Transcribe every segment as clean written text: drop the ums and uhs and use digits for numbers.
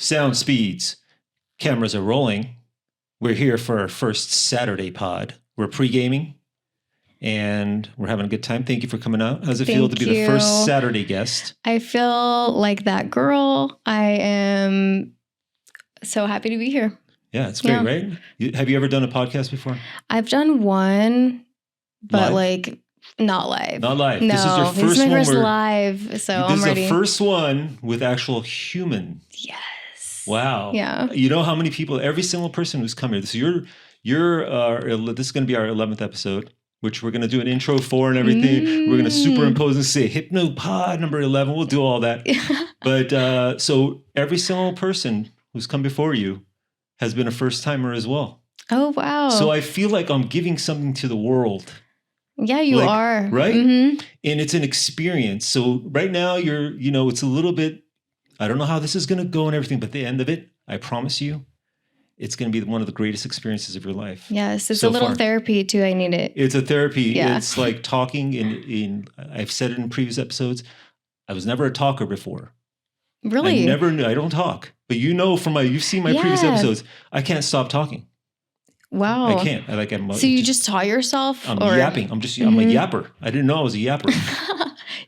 sound speeds, cameras are rolling. We're here for our first Saturday pod. We're pre-gaming and we're having a good time. Thank you for coming out. How does it feel to be the first Saturday guest? I feel like that girl. I am so happy to be here. Yeah, it's great, right? Have you ever done a podcast before? I've done one, but not live. Not live. No, this is your first this is my one. First live, so I'm ready. This is the first one with actual human. Yes. Wow. Yeah. You know how many people? Every single person who's come here. So this is going to be our 11th episode, which we're going to do an intro for and everything. We're going to superimpose and say HYPNOPOD number 11. We'll do all that. But so every single person who's come before you has been a first timer as well. Oh wow! So I feel like I'm giving something to the world. Yeah, you are. Right? Mm-hmm. And it's an experience. So right now it's a little bit, I don't know how this is going to go and everything, but at the end of it, I promise you, it's going to be one of the greatest experiences of your life. Yes, it's a little therapy too. I need it. It's a therapy. Yeah. It's like talking I've said it in previous episodes. I was never a talker before. Really? I don't talk. But you've seen my previous episodes, I can't stop talking. Wow. I can't. So you just taught yourself? I'm yapping. I'm a yapper. I didn't know I was a yapper.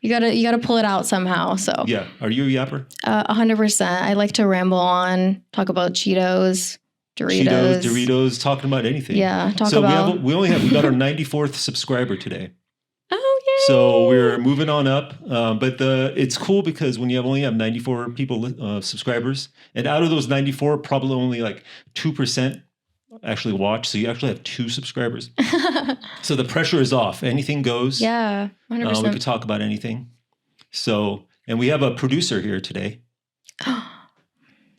You gotta pull it out somehow. So yeah. Are you a yapper? 100%. I like to ramble on, talk about Cheetos, Doritos, talking about anything. Yeah. We got our 94th subscriber today. Oh, yay. So we're moving on up. But it's cool because when you only have 94 people, subscribers, and out of those 94, probably only like 2% actually watch. So you actually have 2 subscribers. So the pressure is off. Anything goes. Yeah, 100%. We could talk about anything. So, and we have a producer here today. I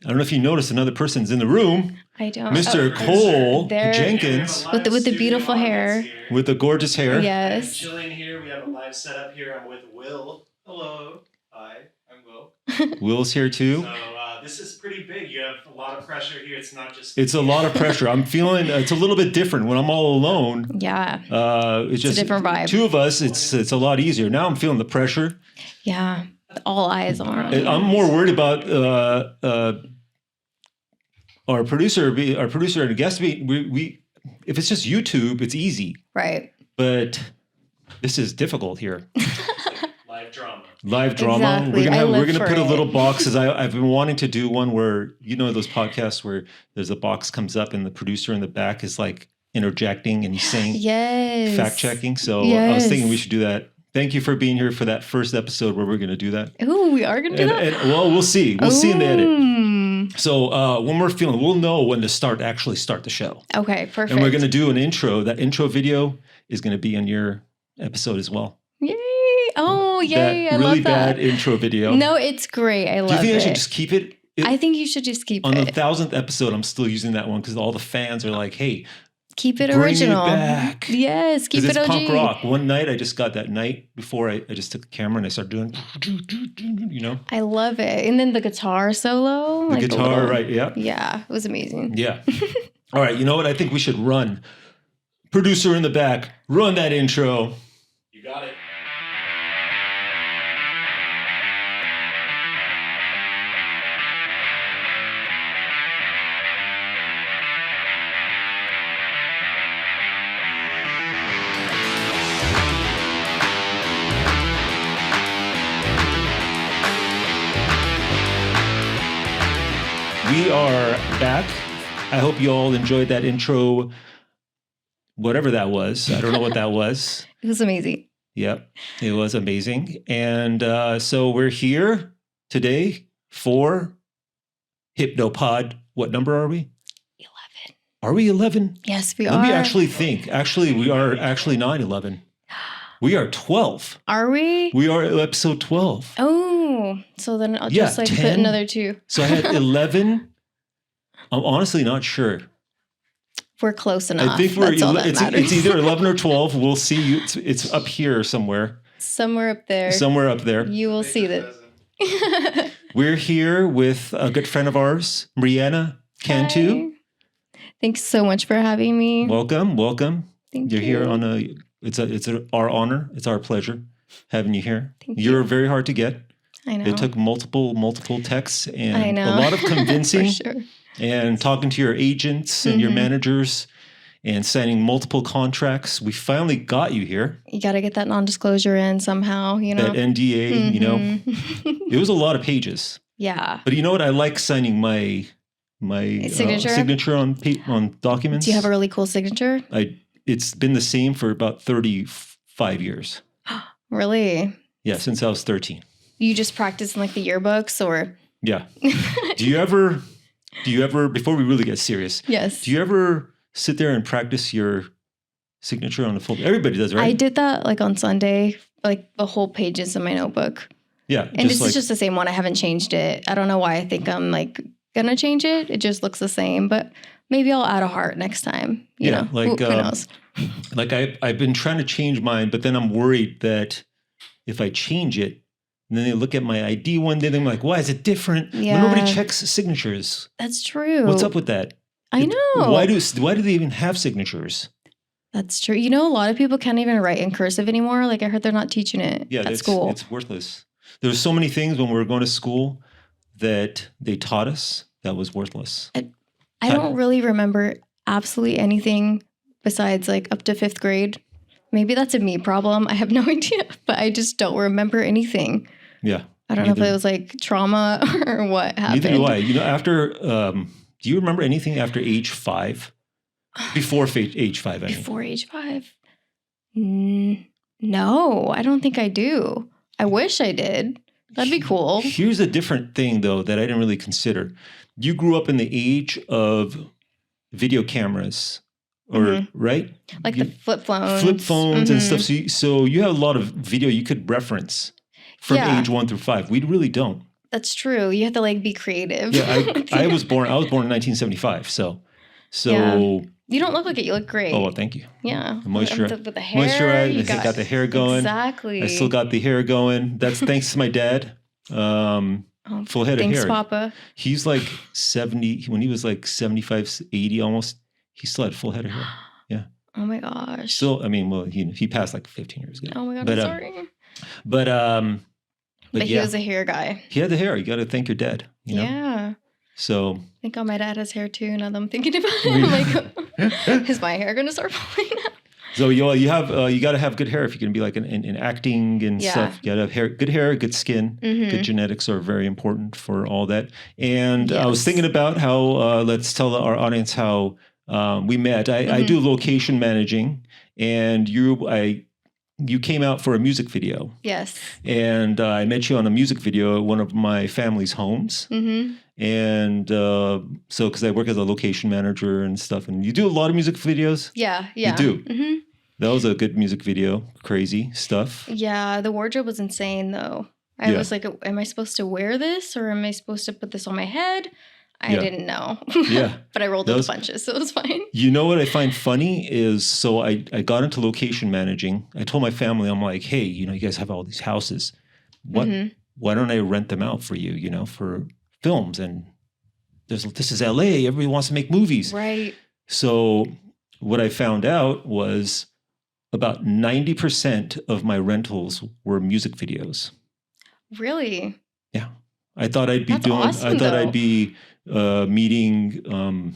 don't know if you noticed another person's in the room. I don't. Mr. Cole Jenkins. With the beautiful hair. With the gorgeous hair. Yes. I'm chilling here. We have a live setup here. I'm with Will. Hello. Hi, I'm Will. Will's here too. So this is pretty big. You have a lot of pressure here. It's not just... It's a lot of pressure. I'm feeling it's a little bit different when I'm all alone. Yeah. It's just a different vibe. 2 of us, it's a lot easier. Now I'm feeling the pressure. Yeah. All eyes on. I'm more worried about our producer and a guest. We if it's just YouTube, it's easy. Right. But this is difficult here. Live drama. Exactly. We're gonna put a little box. I've been wanting to do one where those podcasts where there's a box comes up and the producer in the back is like interjecting and he's saying fact checking. So I was thinking we should do that. Thank you for being here for that first episode where we're going to do that. Ooh, we are going to do that? And, well, we'll see. We'll see in the edit. So when we'll know when to actually start the show. Okay, perfect. And we're going to do an intro. That intro video is going to be in your episode as well. Yay. Oh, yay. That really bad intro video. No, it's great. I love it. Do you think I should just keep it? I think you should just keep it. On the 1000th episode, I'm still using that one because all the fans are like, hey, keep it original. Bring it back. Yes, keep it OG. It's punk rock. One night, I just got that night before I just took the camera and I started doing, I love it. And then the guitar solo. The guitar, right, yeah. Yeah, it was amazing. Yeah. All right, you know what? I think we should run. Producer in the back, run that intro. You got it. We are back. I hope you all enjoyed that intro, whatever that was. I don't know what that was. It was amazing. Yep, it was amazing. And so we're here today for HYPNOPOD. What number are we? 11. Are we 11? Yes, we are. Let me actually think. Actually, we are actually not 11. We are 12. Are we? We are episode 12. Oh, so then I'll just 10. put another 2. So I had 11. I'm honestly not sure. We're close enough. I think it's either 11 or 12. We'll see. It's up here somewhere. Somewhere up there. Somewhere up there. You will see that. We're here with a good friend of ours, Mriana Cantu. Hi. Thanks so much for having me. Welcome. Thank You're you. here on our honor. It's our pleasure having you here. Thank You're you. very hard to get. I know. It took multiple texts I and know. a lot of convincing For sure. and talking to your agents and your managers and signing multiple contracts. We finally got you here. You got to get that non-disclosure in somehow, you know? That NDA, you know, Mhm. it was a lot of pages. Yeah. But you know what? I like signing my Signature? signature on documents. Do you have a really cool signature? It's been the same for about 35 years. Really? Yeah, since I was 13. You just practice in like the yearbooks or? Yeah. Do you ever, before we really get serious, Yes. do you ever sit there and practice your signature on the phone? Everybody does, right? I did that like on Sunday, like the whole pages in my notebook. Yeah. And this is just the same one. I haven't changed it. I don't know why I think I'm like going to change it. It just looks the same, but maybe I'll add a heart next time. You know, like, who knows? Like I've been trying to change mine, but then I'm worried that if I change it, and then they look at my ID one day, they're like, why is it different? Yeah. Well, nobody checks signatures. That's true. What's up with that? I know. Why do they even have signatures? That's true. You know, a lot of people can't even write in cursive anymore. Like I heard they're not teaching it at school. It's worthless. There were so many things when we were going to school that they taught us that was worthless. I don't really remember absolutely anything besides like up to 5th grade. Maybe that's a me problem. I have no idea, but I just don't remember anything. Yeah. I don't know if it was like trauma or what happened. Neither do I. You know, after, do you remember anything after age 5? Before age 5, I mean. Before age 5? No, I don't think I do. I wish I did. That'd be cool. Here's a different thing, though, that I didn't really consider. You grew up in the age of video cameras, or right? Like the flip phones. Flip phones and stuff. So you have a lot of video you could reference from age 1 through 5. We really don't. That's true. You have to like be creative. Yeah, I was born in 1975. So yeah. You don't look like it. You look great. Oh, well, thank you. Yeah. The moisture. With the hair. Moisturized. I got the hair going. Exactly. I still got the hair going. That's thanks to my dad. Full head of hair. Thanks, Papa. He's like 70. When he was like 75, 80 almost, he still had full head of hair. Yeah. Oh my gosh. Still, I mean, well, he passed like 15 years ago. Oh my God, I'm sorry. But he was a hair guy. He had the hair. You got to thank your dad. You know? Yeah. So. Thank God my dad has hair too. Now that I'm thinking about it, I'm like, is my hair going to start falling out? So you got to have good hair if you're going to be like in acting and stuff. You got to have good hair, good skin, good genetics are very important for all that. And I was thinking about how let's tell our audience how we met. I do location managing, and you came out for a music video. Yes. And I met you on a music video at one of my family's homes. And so, because I work as a location manager and stuff, and you do a lot of music videos. Yeah. You do. That was a good music video. Crazy stuff. Yeah. The wardrobe was insane, though. I was like, am I supposed to wear this, or am I supposed to put this on my head? I didn't know. Yeah. But I rolled with the punches, so it was fine. You know what I find funny is, so I got into location managing. I told my family, I'm like, hey, you know, you guys have all these houses. Why don't I rent them out for you, you know, for films? And this is LA. Everybody wants to make movies. Right. So what I found out was about 90% of my rentals were music videos. Really? Yeah. I thought I'd be I'd be meeting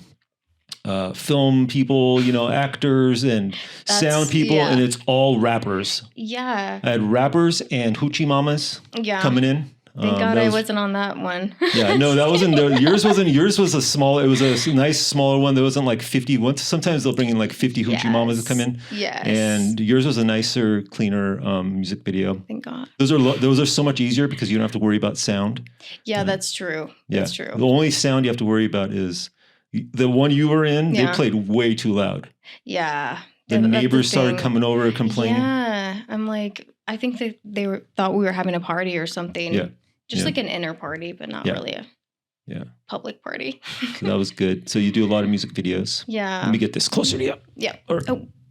film people, you know, actors and sound people, and it's all rappers. Yeah. I had rappers and hoochie mamas coming in. Thank God I wasn't on that one. Yeah, no, that wasn't. Yours wasn't. Yours was a small. It was a nice smaller one. There wasn't like 50. Sometimes they'll bring in like 50 hoochie mamas that come in. Yes. And yours was a nicer, cleaner music video. Thank God. Those are so much easier because you don't have to worry about sound. Yeah, that's true. That's true. The only sound you have to worry about is the one you were in. They played way too loud. Yeah. The neighbors started coming over complaining. Yeah, I'm like, I think that they thought we were having a party or something. Yeah. Just like an inner party, but not really a public party. So that was good. So you do a lot of music videos. Yeah. Let me get this closer to you. Yeah.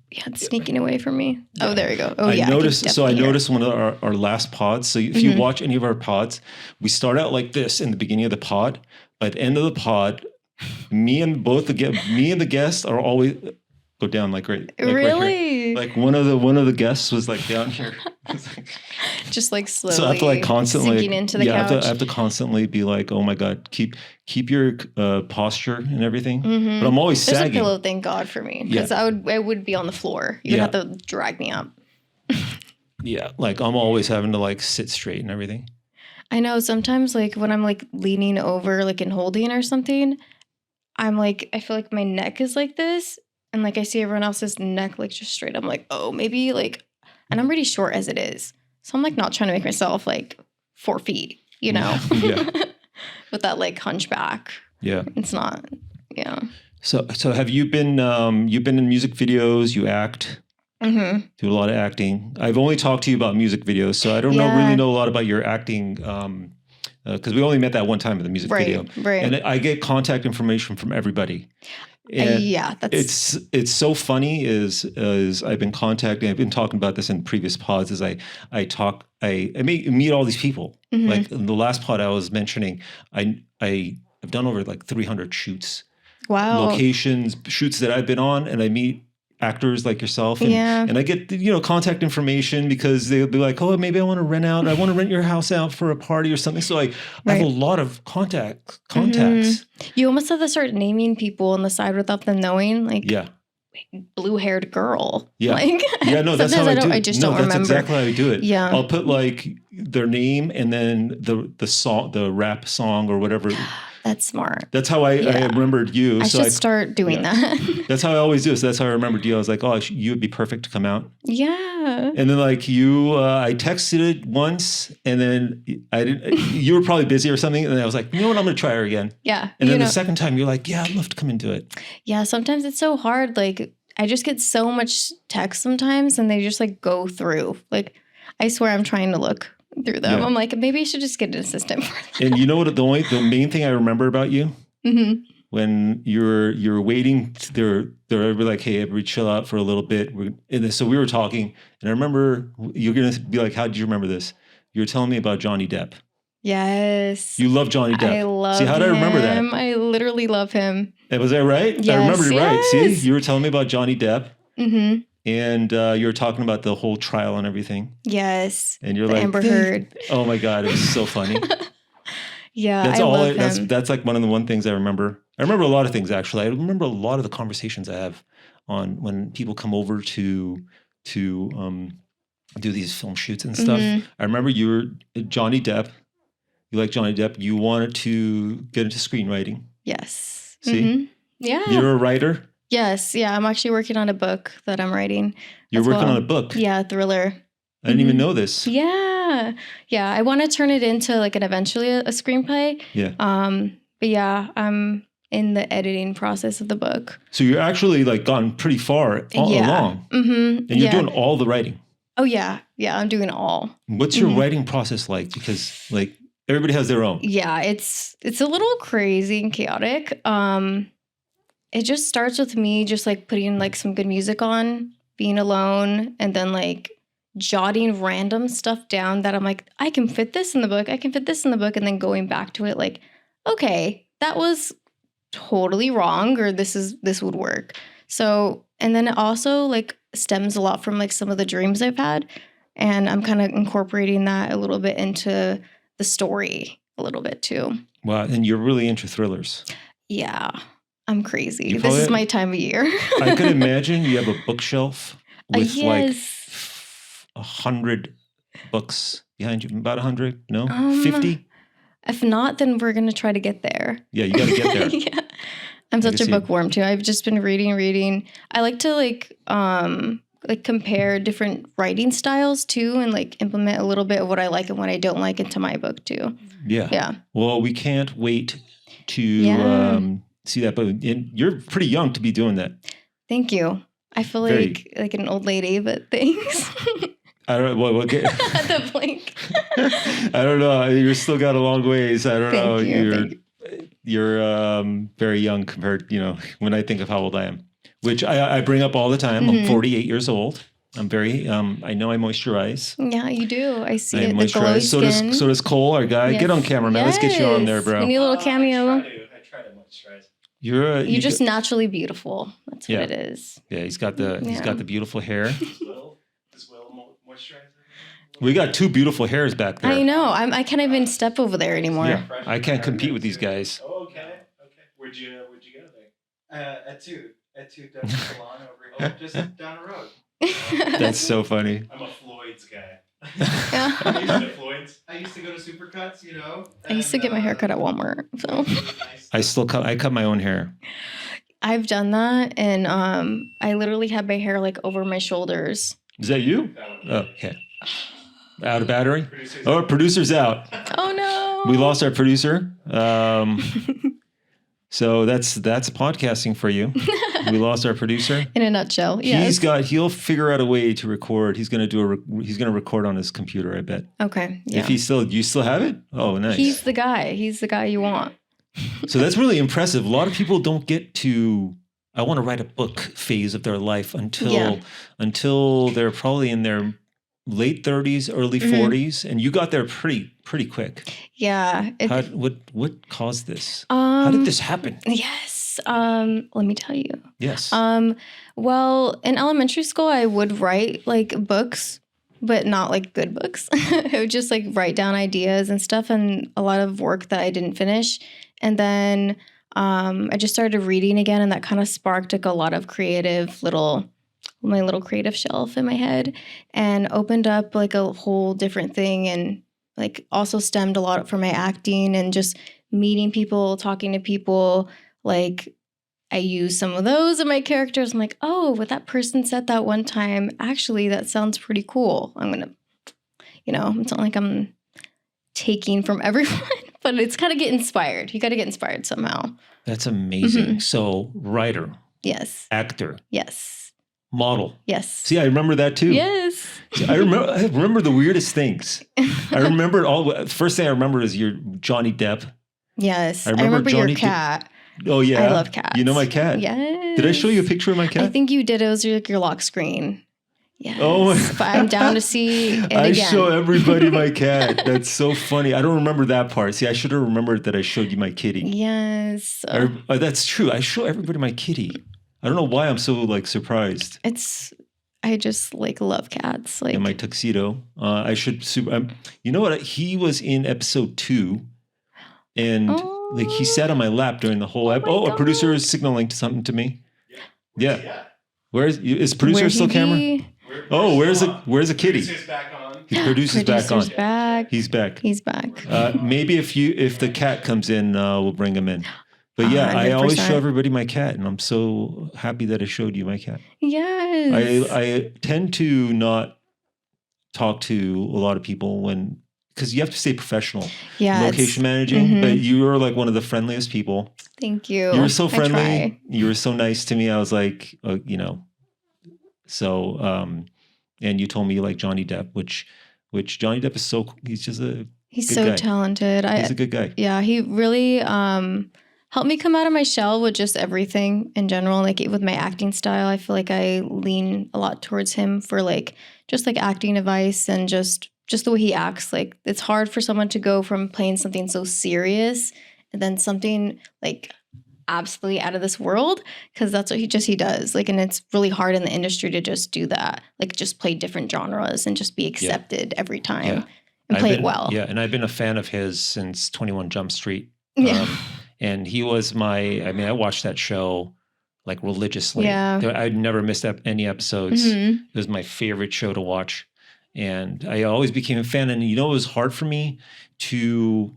It's sneaking away from me. Yeah. Oh, there you go. I noticed one of our last pods. So if you watch any of our pods, we start out like this in the beginning of the pod. By the end of the pod, me and the guests are always go down like right Really? Like one of the guests was like down here. Just like slowly So I have to like constantly sinking into the couch. I have to constantly be like, oh my God, keep your posture and everything. Mm-hmm. But I'm always There's sagging. a pillow, thank God for me, because I would be on the floor. You'd have to drag me up. Yeah, like I'm always having to like sit straight and everything. I know sometimes like when I'm like leaning over like and holding or something, I'm like, I feel like my neck is like this. And like I see everyone else's neck like just straight. I'm like, oh, maybe like, and I'm pretty short as it is. So I'm like not trying to make myself like 4 feet, you know, with that like hunchback. Yeah. It's not, yeah. So have you been, you've been in music videos, you act, do a lot of acting. I've only talked to you about music videos, so I don't really know a lot about your acting, because we only met that one time in the music video. Right. And I get contact information from everybody. And that's it's so funny is I've been talking about this in previous pods as I meet all these people. Like in the last pod I was mentioning, I've done over like 300 shoots. Wow. Locations, shoots that I've been on, and I meet actors like yourself, and I get contact information because they'll be like, oh, maybe I want to rent your house out for a party or something. So I have a lot of contacts. You almost have to start naming people on the side without them knowing, like blue-haired girl. Like, that's how I do it. I just don't remember. That's exactly how I do it. Yeah, I'll put like their name and then the song, the rap song or whatever. That's smart. That's how I remembered you. I should start doing that. That's how I always do it. So that's how I remembered you. I was like, oh, you would be perfect to come out. Yeah. And then like I texted it once, and then I didn't. You were probably busy or something, and then I was like, you know what, I'm going to try her again. Yeah. And then the second time, you're like, yeah, I'd love to come and do it. Yeah. Sometimes it's so hard. Like I just get so much text sometimes, and they just like go through. Like I swear, I'm trying to look through them. I'm like, maybe I should just get an assistant for that. And you know what? The main thing I remember about you, when you're waiting, they're like, hey, everybody chill out for a little bit. So we were talking, and I remember you're gonna be like, how did you remember this? You were telling me about Johnny Depp. Yes. You love Johnny Depp. I love See, how did I remember that? I literally love him. Was that right? Yes, I remembered it right. See, you were telling me about Johnny Depp. Mm-hmm. And you were talking about the whole trial and everything. Yes. And you're like, Amber Heard. Oh my God, it was so funny. I love him. That's like one of the things I remember. I remember a lot of things actually. I remember a lot of the conversations I have on when people come over to do these film shoots and stuff. I remember you were Johnny Depp. You like Johnny Depp. You wanted to get into screenwriting. Yes. See? Yeah. You're a writer? Yes. Yeah. I'm actually working on a book that I'm writing. You're working on a book? Yeah. Thriller. I didn't even know this. Yeah. Yeah. I want to turn it into like eventually a screenplay. Yeah. But yeah, I'm in the editing process of the book. So you're actually like gotten pretty far along. And you're doing all the writing. Oh yeah. Yeah. I'm doing all. What's your writing process like? Because like everybody has their own. Yeah. It's a little crazy and chaotic. It just starts with me just like putting like some good music on, being alone, and then like jotting random stuff down that I'm like, I can fit this in the book. I can fit this in the book. And then going back to it like, okay, that was totally wrong, or this would work. So, and then it also like stems a lot from like some of the dreams I've had. And I'm kind of incorporating that a little bit into the story a little bit too. Wow. And you're really into thrillers. Yeah. I'm crazy. This is my time of year. I could imagine you have a bookshelf with like 100 books behind you. About 100? No? 50? If not, then we're going to try to get there. Yeah, you got to get there. Yeah. I'm such a bookworm too. I've just been reading. I like to like compare different writing styles too, and like implement a little bit of what I like and what I don't like into my book too. Yeah. Yeah. Well, we can't wait to see that, but you're pretty young to be doing that. Thank you. I feel like an old lady, but thanks. I don't know. What the blink. I don't know. You're still got a long ways. I don't know. You're very young compared, when I think of how old I am, which I bring up all the time. I'm 48 years old. I'm very, I know I moisturize. Yeah, you do. I see it. The glowy skin. So does Cole, our guy. Yes. Get on camera, man. Let's get you on there, bro. You need a little cameo. I try to moisturize. You're You're just naturally beautiful. That's what it is. Yeah, he's got the beautiful hair. Does Will moisturize it? We got 2 beautiful hairs back there. I know. I can't even step over there anymore. Yeah, I can't compete with these guys. Oh, okay. Where'd you go there? At two Dutch salon over here, just down the road. That's so funny. I'm a Floyd's guy. Yeah. I used to go to Supercuts, you know. I used to get my hair cut at Walmart. So I cut my own hair. I've done that, and I literally had my hair like over my shoulders. Is that you? Oh, okay. Out of battery? Producer's out. Oh no. We lost our producer. So that's podcasting for you. We lost our producer. In a nutshell, yes. He'll figure out a way to record. He's gonna record on his computer, I bet. Okay. Yeah. If you still have it? Oh, nice. He's the guy. He's the guy you want. So that's really impressive. A lot of people don't get to I want to write a book phase of their life until they're probably in their late 30s, early 40s, and you got there pretty quick. Yeah. What caused this? How did this happen? Yes. Let me tell you. Yes. Well, in elementary school, I would write like books, but not like good books. I would just like write down ideas and stuff, and a lot of work that I didn't finish. And then I just started reading again, and that kind of sparked like a lot of my little creative shelf in my head, and opened up like a whole different thing, and like also stemmed a lot from my acting and just meeting people, talking to people. Like I use some of those in my characters. I'm like, oh, what that person said that one time, actually, that sounds pretty cool. I'm going to, it's not like I'm taking from everyone, but it's kind of get inspired. You got to get inspired somehow. That's amazing. Mm-hmm. So writer. Yes. Actor. Yes. Model. Yes. See, I remember that too. Yes. See, I remember the weirdest things. I remember the first thing I remember is your Johnny Depp. Yes. I remember your cat. Oh yeah. I love cats. You know my cat? Yes. Did I show you a picture of my cat? I think you did. It was like your lock screen. Yes. Oh, but I'm down to see it I again. show everybody my cat. That's so funny. I don't remember that part. See, I should have remembered that I showed you my kitty. Yes. That's true. I show everybody my kitty. I don't know why I'm so like surprised. I just like love cats. Like in my tuxedo. You know what? He was in episode 2, and like he sat on my lap during the whole episode. A producer is signaling something to me. Yeah. Is producer still camera? Where's the kitty? Producer's back on. Producer's back on. Back. He's back. He's back. Maybe if the cat comes in, we'll bring him in. But yeah, 100%. I always show everybody my cat, and I'm so happy that I showed you my cat. Yes. I tend to not talk to a lot of people because you have to stay professional. Yeah. Location managing, but you are like one of the friendliest people. Thank you. You were so friendly. You were so nice to me. I was like, so, and you told me you like Johnny Depp, which Johnny Depp is he's just he's so talented. He's a good guy. Yeah. He really, helped me come out of my shell with just everything in general. Like with my acting style, I feel like I lean a lot towards him for like, just like acting advice and just the way he acts. Like it's hard for someone to go from playing something so serious and then something like absolutely out of this world, because that's what he does. Like, and it's really hard in the industry to just do that. Like just play different genres and just be accepted every time and play it well. Yeah. And I've been a fan of his since 21 Jump Street. Yeah. And he was I watched that show like religiously. Yeah. I'd never missed any episodes. It was my favorite show to watch. And I always became a fan. And it was hard for me to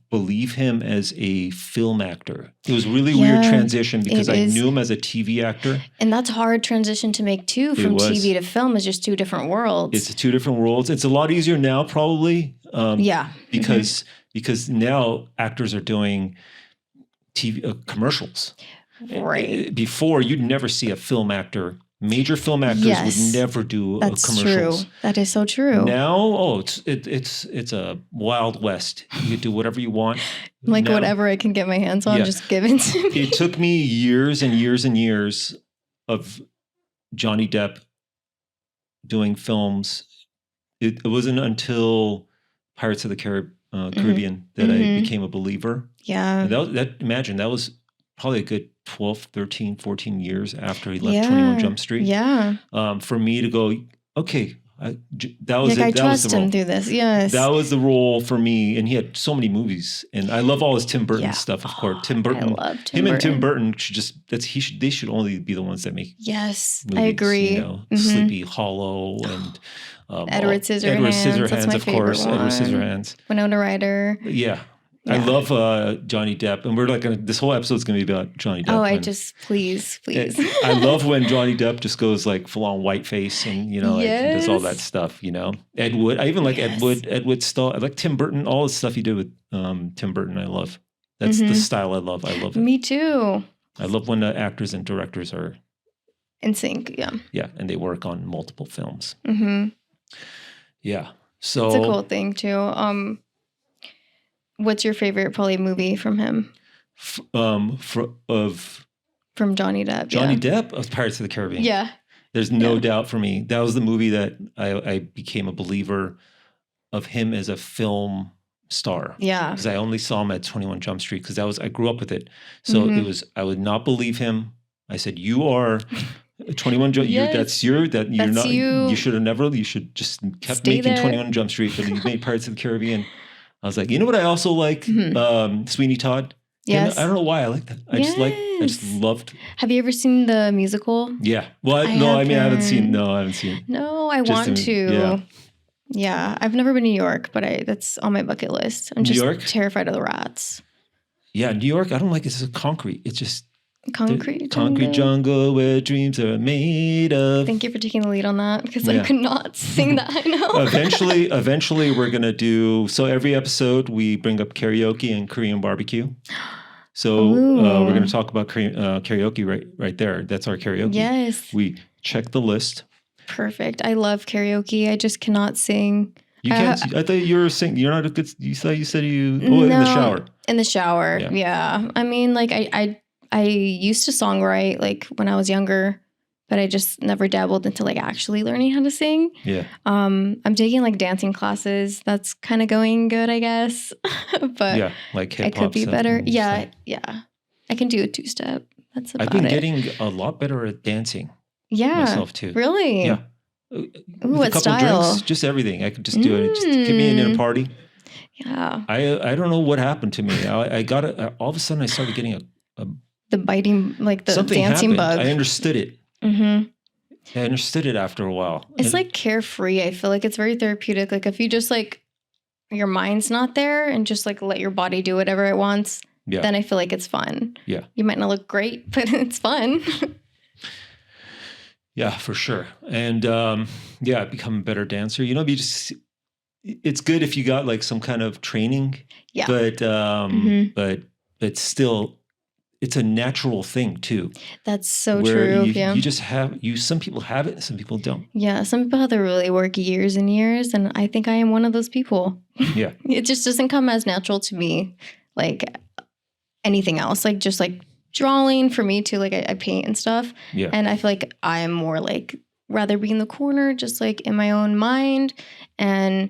believe him as a film actor. It was really weird transition because I knew him as a TV actor. And that's a hard transition to make too, from TV to film. Is just two different worlds. It's two different worlds. It's a lot easier now probably. Because now actors are doing TV commercials. Right. Before, you'd never see a film actor. Major film actors would never do commercials. True. That is so true. Now, it's a wild west. You can do whatever you want. Like whatever I can get my hands on, just give it to me. It took me years and years and years of Johnny Depp doing films. It wasn't until Pirates of the Caribbean that I became a believer. Yeah. And that was probably a good 12, 13, 14 years after he left 21 Jump Street. Yeah. For me to go, okay, that was Like, it. I That was trust the role. him through this. Yes. That was the role for me. And he had so many movies. And I love all his Tim Burton Yeah. stuff, of course. Oh, Tim Burton. I love Tim Him and Burton. Tim Burton should just, they should only be the ones that make Yes, movies. I agree. You know, Mhm. Sleepy Hollow and Edward Scissorhands. That's my of favorite course. Edward one. Scissorhands. Winona Ryder. Yeah. I Yeah. love Johnny Depp. And we're like, this whole episode's going to be about Johnny Depp. Oh, please. I love when Johnny Depp just goes like full on whiteface and, you know, like, and does all that stuff, you know. Ed Wood. I even like Ed Wood style. I like Tim Burton, all the stuff he did with Tim Burton. I love. That's the style I love. I love it. Me too. I love when the actors and directors are in sync. Yeah. Yeah. And they work on multiple films. Mm-hmm. Yeah. So it's a cool thing too. What's your favorite probably movie from him? From Johnny Depp. Johnny Depp of Pirates of the Caribbean. Yeah. There's no doubt for me. That was the movie that I became a believer of him as a film star. Yeah. Because I only saw him at 21 Jump Street because I grew up with it. So it was, I would not believe him. I said, you are 21 Jump Yes. you should just kept Stay making there. 21 Jump Street, but you made Pirates of the Caribbean. I was like, you know what I also like? Sweeney Todd. Yes. I don't know why I like that. I just loved. Have you ever seen the musical? Yeah. Well, I haven't seen. No, I haven't seen. No, I want to. Yeah. I've never been to New York, but that's on my bucket list. I'm just terrified of the rats. Yeah, New York. I don't like it. It's concrete. It's just concrete jungle where dreams are made of. Thank you for taking the lead on that because I could not sing that. I know. Eventually, we're gonna do. So every episode we bring up karaoke and Korean barbecue. So we're gonna talk about karaoke right there. That's our karaoke. Yes. We check the list. Perfect. I love karaoke. I just cannot sing. You can't. I thought you were singing. You're not a good. You said you. No, in the shower. In the shower. Yeah. I mean, like I used to songwrite like when I was younger, but I just never dabbled into like actually learning how to sing. Yeah. I'm taking like dancing classes. That's kind of going good, I guess. But like hip-hop I could be better. Yeah. stuff. Yeah. I can do a two-step. That's about I've been it. getting a lot better at dancing. Yeah. Myself too. Really? Yeah. Ooh, With what a couple style? drinks, just everything. I could just do it. Just get me in a party. Yeah. I don't know what happened to me. I got it. All of a sudden, I started getting the biting, like the something dancing happened. bug. I understood it. Mm-hmm. I understood it after a while. It's like carefree. I feel like it's very therapeutic. Like if you just like your mind's not there and just like let your body do whatever it wants, then I feel like it's fun. Yeah. You might not look great, but it's fun. Yeah, for sure. And become a better dancer. You know, it's good if you got like some kind of training. Yeah. But still, it's a natural thing too. That's so true. You just some people have it, some people don't. Yeah. Some people have to really work years and years. And I think I am one of those people. Yeah. It just doesn't come as natural to me like anything else. Like just like drawing for me too. Like I paint and stuff. Yeah. And I feel like I'm more like rather be in the corner, just like in my own mind. And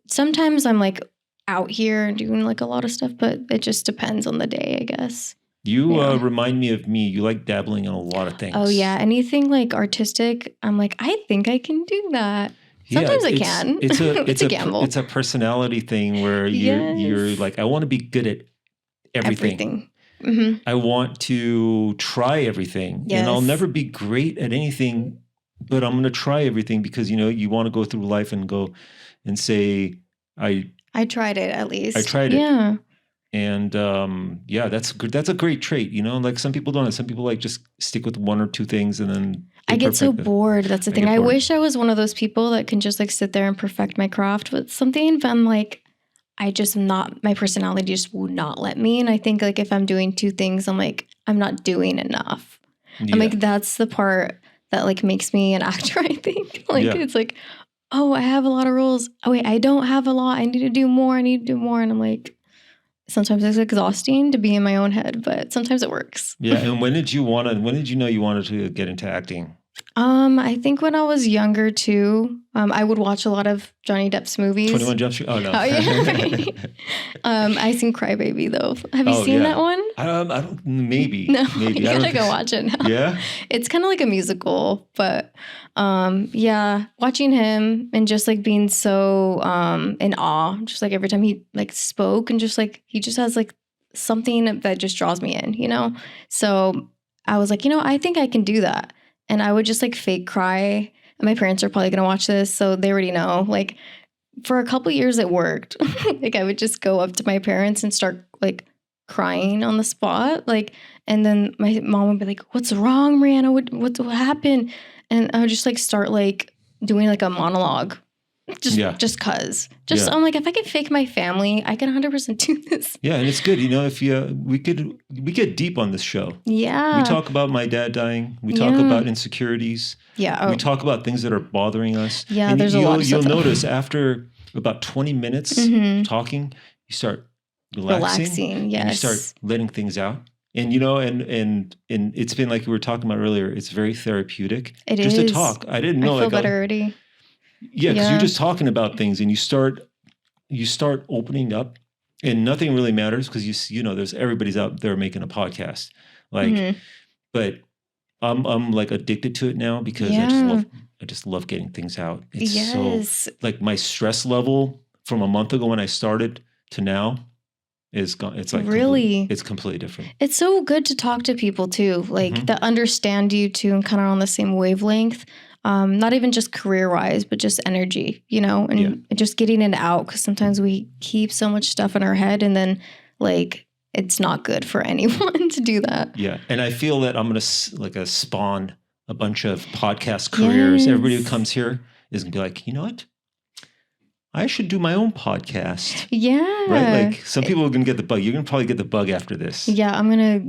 sometimes I'm like out here doing like a lot of stuff, but it just depends on the day, I guess. You remind me of me. You like dabbling in a lot of things. Oh yeah, anything like artistic, I'm like, I think I can do that. Sometimes I can. It's a gamble. It's a personality thing where you're like, I want to be good at everything. Mm-hmm. I want to try everything, and I'll never be great at anything, but I'm going to try everything because you want to go through life and go and say, I tried it at least. I tried it. Yeah. And that's good. That's a great trait, Like some people don't. Some people like just stick with one or two things, and then I get so bored. That's the thing. I wish I was one of those people that can just like sit there and perfect my craft with something. But I'm like, I just not. My personality just would not let me. And I think like if I'm doing two things, I'm like, I'm not doing enough. Yeah. I'm like, that's the part that like makes me an actor. I think it's like, oh, I have a lot of roles. Oh wait, I don't have a lot. I need to do more. And I'm like. Sometimes it's exhausting to be in my own head, but sometimes it works. Yeah. And when did you know you wanted to get into acting? I think when I was younger too, I would watch a lot of Johnny Depp's movies. 21 Jump Street? Oh, no. Oh yeah. I seen Crybaby though. Have you seen that one? I don't, maybe. No, maybe. you I don't gotta go think- watch it now. Yeah? It's kind of like a musical, but yeah, watching him and just like being so in awe, just like every time he like spoke and just like he just has like something that just draws me in, you know? So I was like, I think I can do that. And I would just like fake cry. And my parents are probably gonna watch this, so they already know. Like for a couple years it worked. Like I would just go up to my parents and start like crying on the spot. Like, and then my mom would be like, "What's wrong, Mriana? What happened?" And I would just like start like doing like a monologue. Just cause. I'm like, if I could fake my family, I can 100% do this. Yeah, and it's good. If we get deep on this show. Yeah. We talk about my dad dying. We talk about insecurities. Yeah. We talk about things that are bothering us. Yeah, and there's a lot of you'll stuff. notice after about 20 minutes talking, you start relaxing. Yes. And you start letting things out. And and it's been like we were talking about earlier, it's very therapeutic. It just is. to talk. I didn't know I feel better already. Yeah, because you're just talking about things and you start opening up and nothing really matters because there's everybody's out there making a podcast. Like but I'm like addicted to it now because I just love getting things out. It's so like my stress level from a month ago when I started to now is gone. It's like really it's completely different. It's so good to talk to people too, like that understand you too and kind of on the same wavelength. Not even just career-wise, but just energy, and just getting it out. Because sometimes we keep so much stuff in our head, and then like it's not good for anyone to do that. Yeah, and I feel that I'm gonna spawn a bunch of podcast careers. Yes. Everybody who comes here is gonna be like, you know what? I should do my own podcast. Yeah, right. Like some people are gonna get the bug. You're gonna probably get the bug after this. Yeah, I'm gonna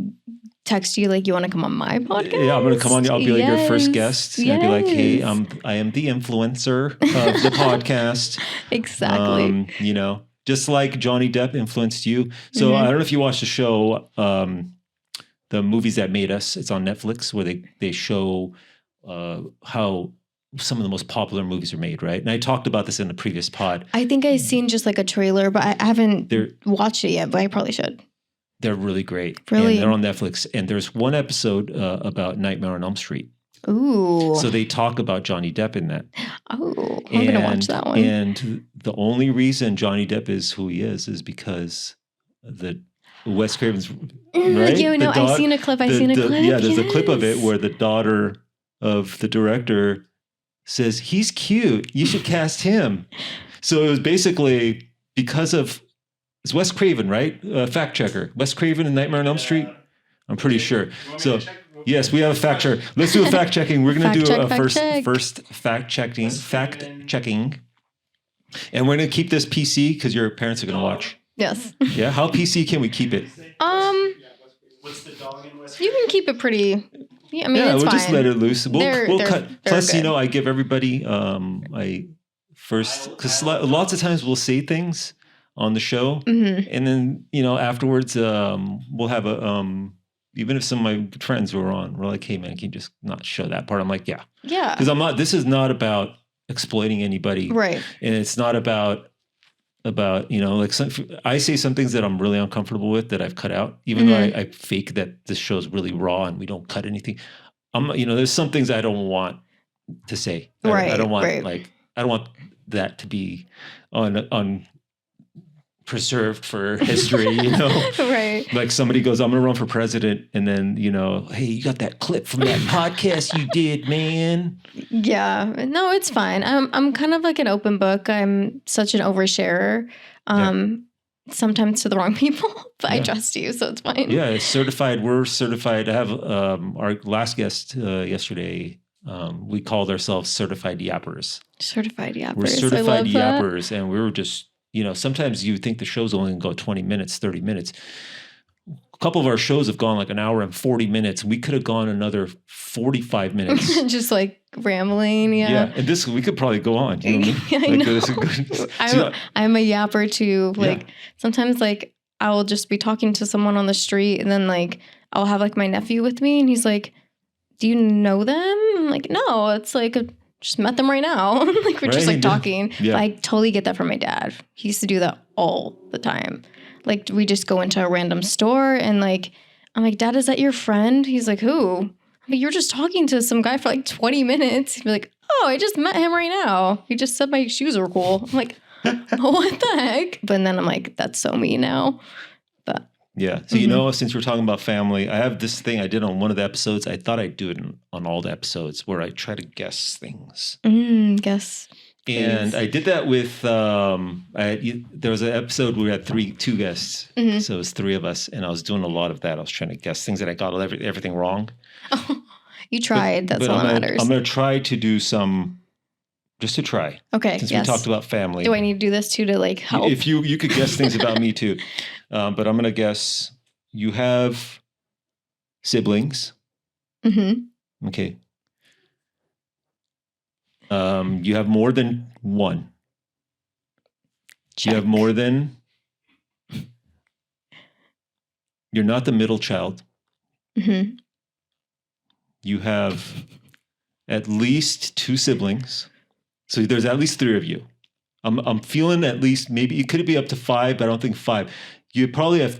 text you like, you want to come on my podcast? Yeah, I'm gonna come on. I'll be like your first guest. And I'll be like, hey, I am the influencer of the podcast. Exactly. Just like Johnny Depp influenced you. So I don't know if you watched the show, the Movies That Made Us. It's on Netflix where they show how some of the most popular movies are made, right? And I talked about this in the previous pod. I think I've seen just like a trailer, but I haven't watched it yet, but I probably should. They're really great. Really? And they're on Netflix. And there's one episode about Nightmare on Elm Street. Ooh. So they talk about Johnny Depp in that. Oh, I'm going to watch that one. And the only reason Johnny Depp is who he is because the Wes Craven's, right? Yeah, I've seen a clip. Yeah, there's a clip of it where the daughter of the director says, he's cute. You should cast him. So it was basically because of, it's Wes Craven, right? Fact checker. Wes Craven in Nightmare on Elm Street? I'm pretty sure. So, yes, we have a fact checker. Let's do a fact checking. We're going to do a first fact checking. And we're going to keep this PC because your parents are going to watch. Yes. Yeah. How PC can we keep it? What's the dog in West? You can keep it pretty. Yeah, I mean, yeah, it's we'll fine. just let it loose. We'll cut. Plus, good. I give everybody because lots of times we'll say things on the show, and then afterwards we'll have a even if some of my friends were on, we're like, hey man, can you just not show that part? I'm like, yeah, because I'm not. This is not about exploiting anybody, right? And it's not about I say some things that I'm really uncomfortable with that I've cut out, even though I fake that this show's really raw and we don't cut anything. There's some things I don't want to say. Right. I don't want I don't want that to be on preserved for history, Right. Like somebody goes, I'm going to run for president. And then, hey, you got that clip from that podcast you did, man. Yeah. No, it's fine. I'm kind of like an open book. I'm such an oversharer. Sometimes to the wrong people, but I trust you, so it's fine. Yeah, it's certified. We're certified. I have our last guest yesterday. We called ourselves certified yappers. Certified yappers. We're certified I love yappers, and we were just, sometimes you think the show's only going to go 20 minutes, 30 minutes. A couple of our shows have gone like an hour and 40 minutes. We could have gone another 45 minutes. Just like rambling, Yeah, and this, we could probably go on. You know what I mean? I know. I'm a yapper too. Like sometimes like I will just be talking to someone on the street and then like I'll have like my nephew with me and he's like, do you know them? I'm like, no, it's like, just met them right now. Like, we're just like talking. Yeah. But I totally get that from my dad. He used to do that all the time. Like, we just go into a random store and like, I'm like, Dad, is that your friend? He's like, who? I'm like, you're just talking to some guy for like 20 minutes. He'd be like, oh, I just met him right now. He just said my shoes are cool. I'm like, what the heck? But then I'm like, that's so me now. But yeah. So, you know, since we're talking about family, I have this thing I did on one of the episodes. I thought I'd do it on all the episodes where I try to guess things. Guess. And please. I did that with, there was an episode where we had two guests. So it was three of us. And I was doing a lot of that. I was trying to guess things that I got everything wrong. Oh, you tried. That's all that matters. I'm going to try to do some, just to try. Okay. Since we talked about family. Do I need to do this too to like help? If you could guess things about me too. But I'm going to guess you have siblings. Okay. You have more than one. Check. You have more than. You're not the middle child. You have at least two siblings. So there's at least three of you. I'm feeling at least, maybe it could be up to five, but I don't think five. You probably have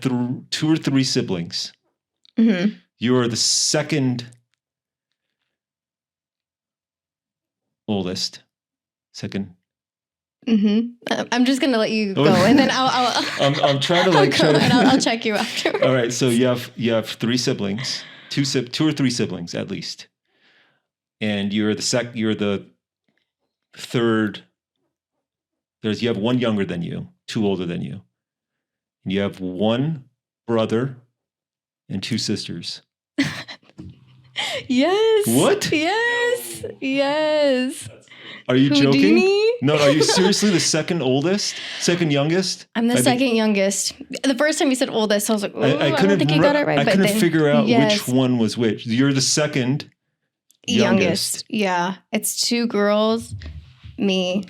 two or three siblings. You are the second oldest. Second. I'm just gonna let you go, and then I'm trying to I'll check you after. All right, so you have three siblings, two or three siblings at least, and you're the third. You have one younger than you, two older than you. And you have one brother and two sisters. Yes. What? Yes. Yes. Are you Houdini? joking? No, are you seriously the second youngest? I'm the second youngest. The first time you said oldest, I was like, I don't think you got it right. I couldn't figure out which one was which. You're the second youngest. Yeah. It's two girls, me,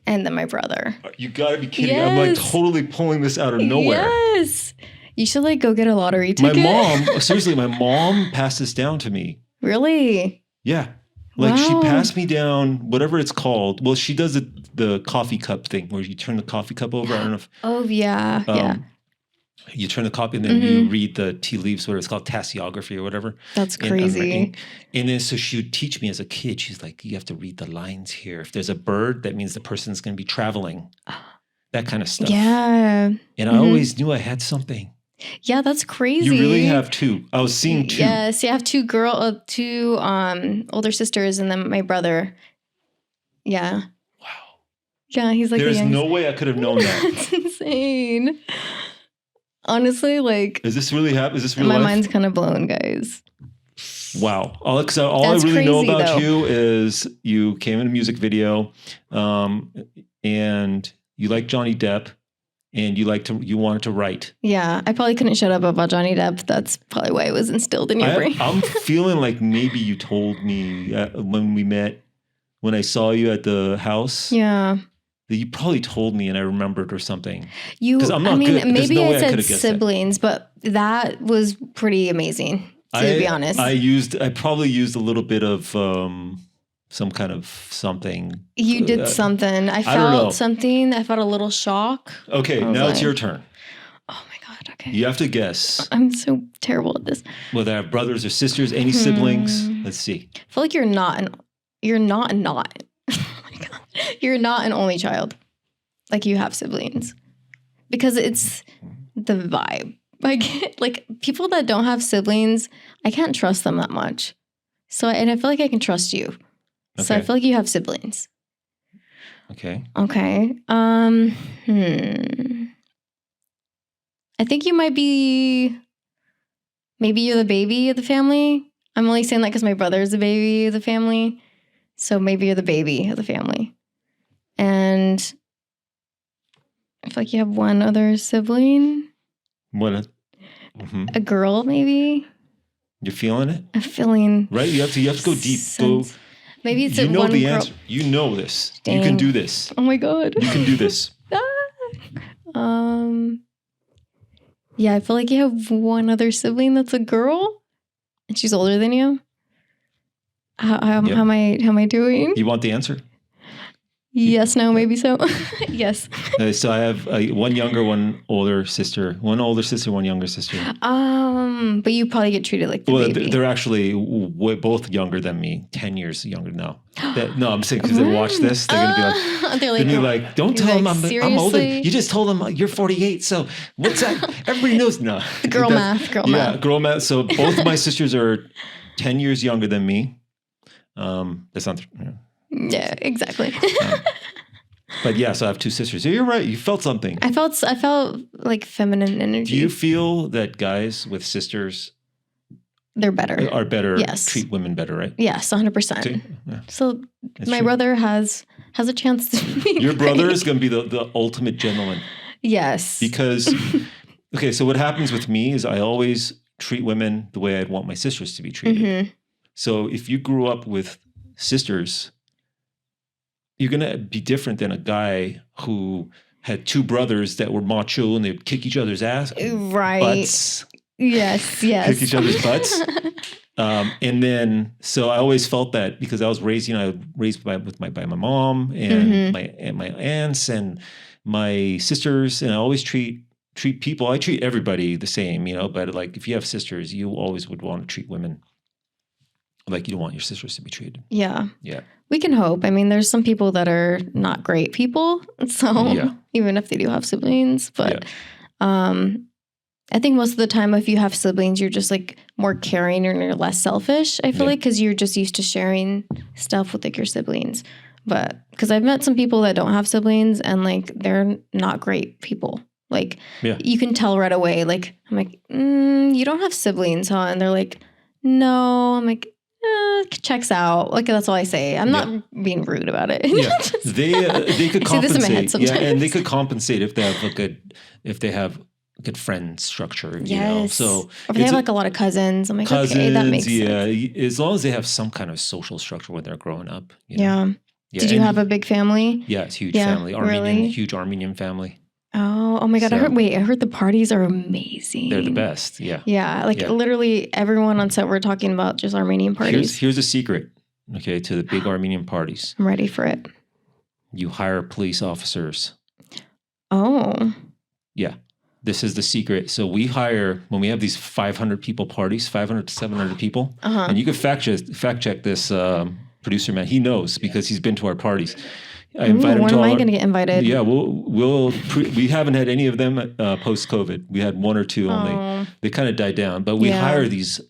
and then my brother. You gotta be kidding. Yes. I'm like totally pulling this out of nowhere. Yes. You should like go get a lottery ticket. My mom passed this down to me. Really? Yeah. Like she passed me down, whatever it's called. Well, she does the coffee cup thing where you turn the coffee cup over. I don't know if. Oh, yeah. Yeah. You turn the copy and then you read the tea leaves, where it's called tassiography or whatever. That's crazy. And then so she would teach me as a kid. She's like, you have to read the lines here. If there's a bird, that means the person's going to be traveling. That kind of stuff. Yeah. And I always knew I had something. Yeah, that's crazy. You really have two. I was seeing two. Yes, I have two older sisters and then my brother. Yeah. Wow. Yeah, he's like there's no way I could have known that. That's insane. Honestly, like, is this really happening? Is this real my life? mind's kind of blown, guys. Wow. All I really know about you is you came in a music video, and you like Johnny Depp, and you wanted to write. Yeah, I probably couldn't shut up about Johnny Depp. That's probably why it was instilled in your brain. I'm feeling like maybe you told me when we met, when I saw you at the house. Yeah. You probably told me and I remembered or something. I'm not good. Maybe I said siblings, but that was pretty amazing, to be honest. I probably used a little bit of some kind of something. You did something. I felt something. I felt a little shock. Okay, now it's your turn. Oh my God, okay. You have to guess. I'm so terrible at this. Whether I have brothers or sisters, any siblings. Let's see. I feel like you're not. Oh my God. You're not an only child. Like, you have siblings. Because it's the vibe. Like people that don't have siblings, I can't trust them that much. And I feel like I can trust you. Okay. So I feel like you have siblings. Okay. Okay. I think you might be, maybe you're the baby of the family. I'm only saying that because my brother's the baby of the family. So maybe you're the baby of the family. And I feel like you have one other sibling. What? A girl, maybe. You're feeling it? I'm feeling. Right? You have to go deep. Maybe it's you know one the girl. answer. You know this. Dang. You can do this. Oh my God. You can do this. Yeah, I feel like you have one other sibling that's a girl, and she's older than you. How Yeah. am I doing? You want the answer? Yes, no, maybe so. Yes. So I have one younger, one older sister, one younger sister. But you probably get treated like the baby. They're actually both younger than me, 10 years younger now. No, I'm saying because they watch this, they're gonna be like, they're like, don't tell them I'm older. seriously? You just told them you're 48. So what's that? Everybody knows. No, Girl math. girl math. So both of my sisters are 10 years younger than me. That's not. Yeah, exactly. But yeah, so I have two sisters. So you're right. You felt something. I felt like feminine energy. Do you feel that guys with sisters they're better? Are better? Yes. Treat women better, right? Yes, 100%. Yeah. So That's my true. brother has a chance to be Your brother great. is going to be the ultimate gentleman. Yes. Because, okay, so what happens with me is I always treat women the way I'd want my sisters to be treated. Mm-hmm. So if you grew up with sisters, you're going to be different than a guy who had two brothers that were macho and they'd kick each other's ass. Right. Butts. Yes. Kick each other's butts. And then, so I always felt that because I was raised by my mom and my aunts and my sisters, and I always treat people. I treat everybody the same, but like if you have sisters, you always would want to treat women like you don't want your sisters to be treated. Yeah. Yeah. We can hope. I mean, there's some people that are not great people. So Yeah. even if they do have siblings, but I think most of the time, if you have siblings, you're just like more caring and you're less selfish. I feel like because you're just used to sharing stuff with like your siblings. But because I've met some people that don't have siblings and like they're not great people. Like you can tell right away. Like I'm like, you don't have siblings, huh? And they're like, no. I'm like, checks out. Like that's all I say. I'm not being rude about it. Yeah, they could I see this in my head compensate. Yeah, sometimes. and they could compensate if they have good friend structure. Yes. So or if they have like a lot of cousins. I'm like, okay, that makes sense. As long as they have some kind of social structure when they're growing up. Yeah. Did you have a big family? Yeah, it's a huge Yeah, family. really? Huge Armenian family. Oh my God. So- I heard the parties are amazing. They're the best. Yeah. Yeah. Like literally everyone on set, we're talking about just Armenian parties. Here's a secret, okay, to the big Armenian parties. I'm ready for it. You hire police officers. Oh. Yeah. This is the secret. So we hire, when we have these 500 people parties, 500 to 700 people, and you can fact check this producer man. He knows because he's been to our parties. I invite him when to am all I our- going to get invited? Yeah, we haven't had any of them post-COVID. We had one or two only. They kind of died down, but we hire these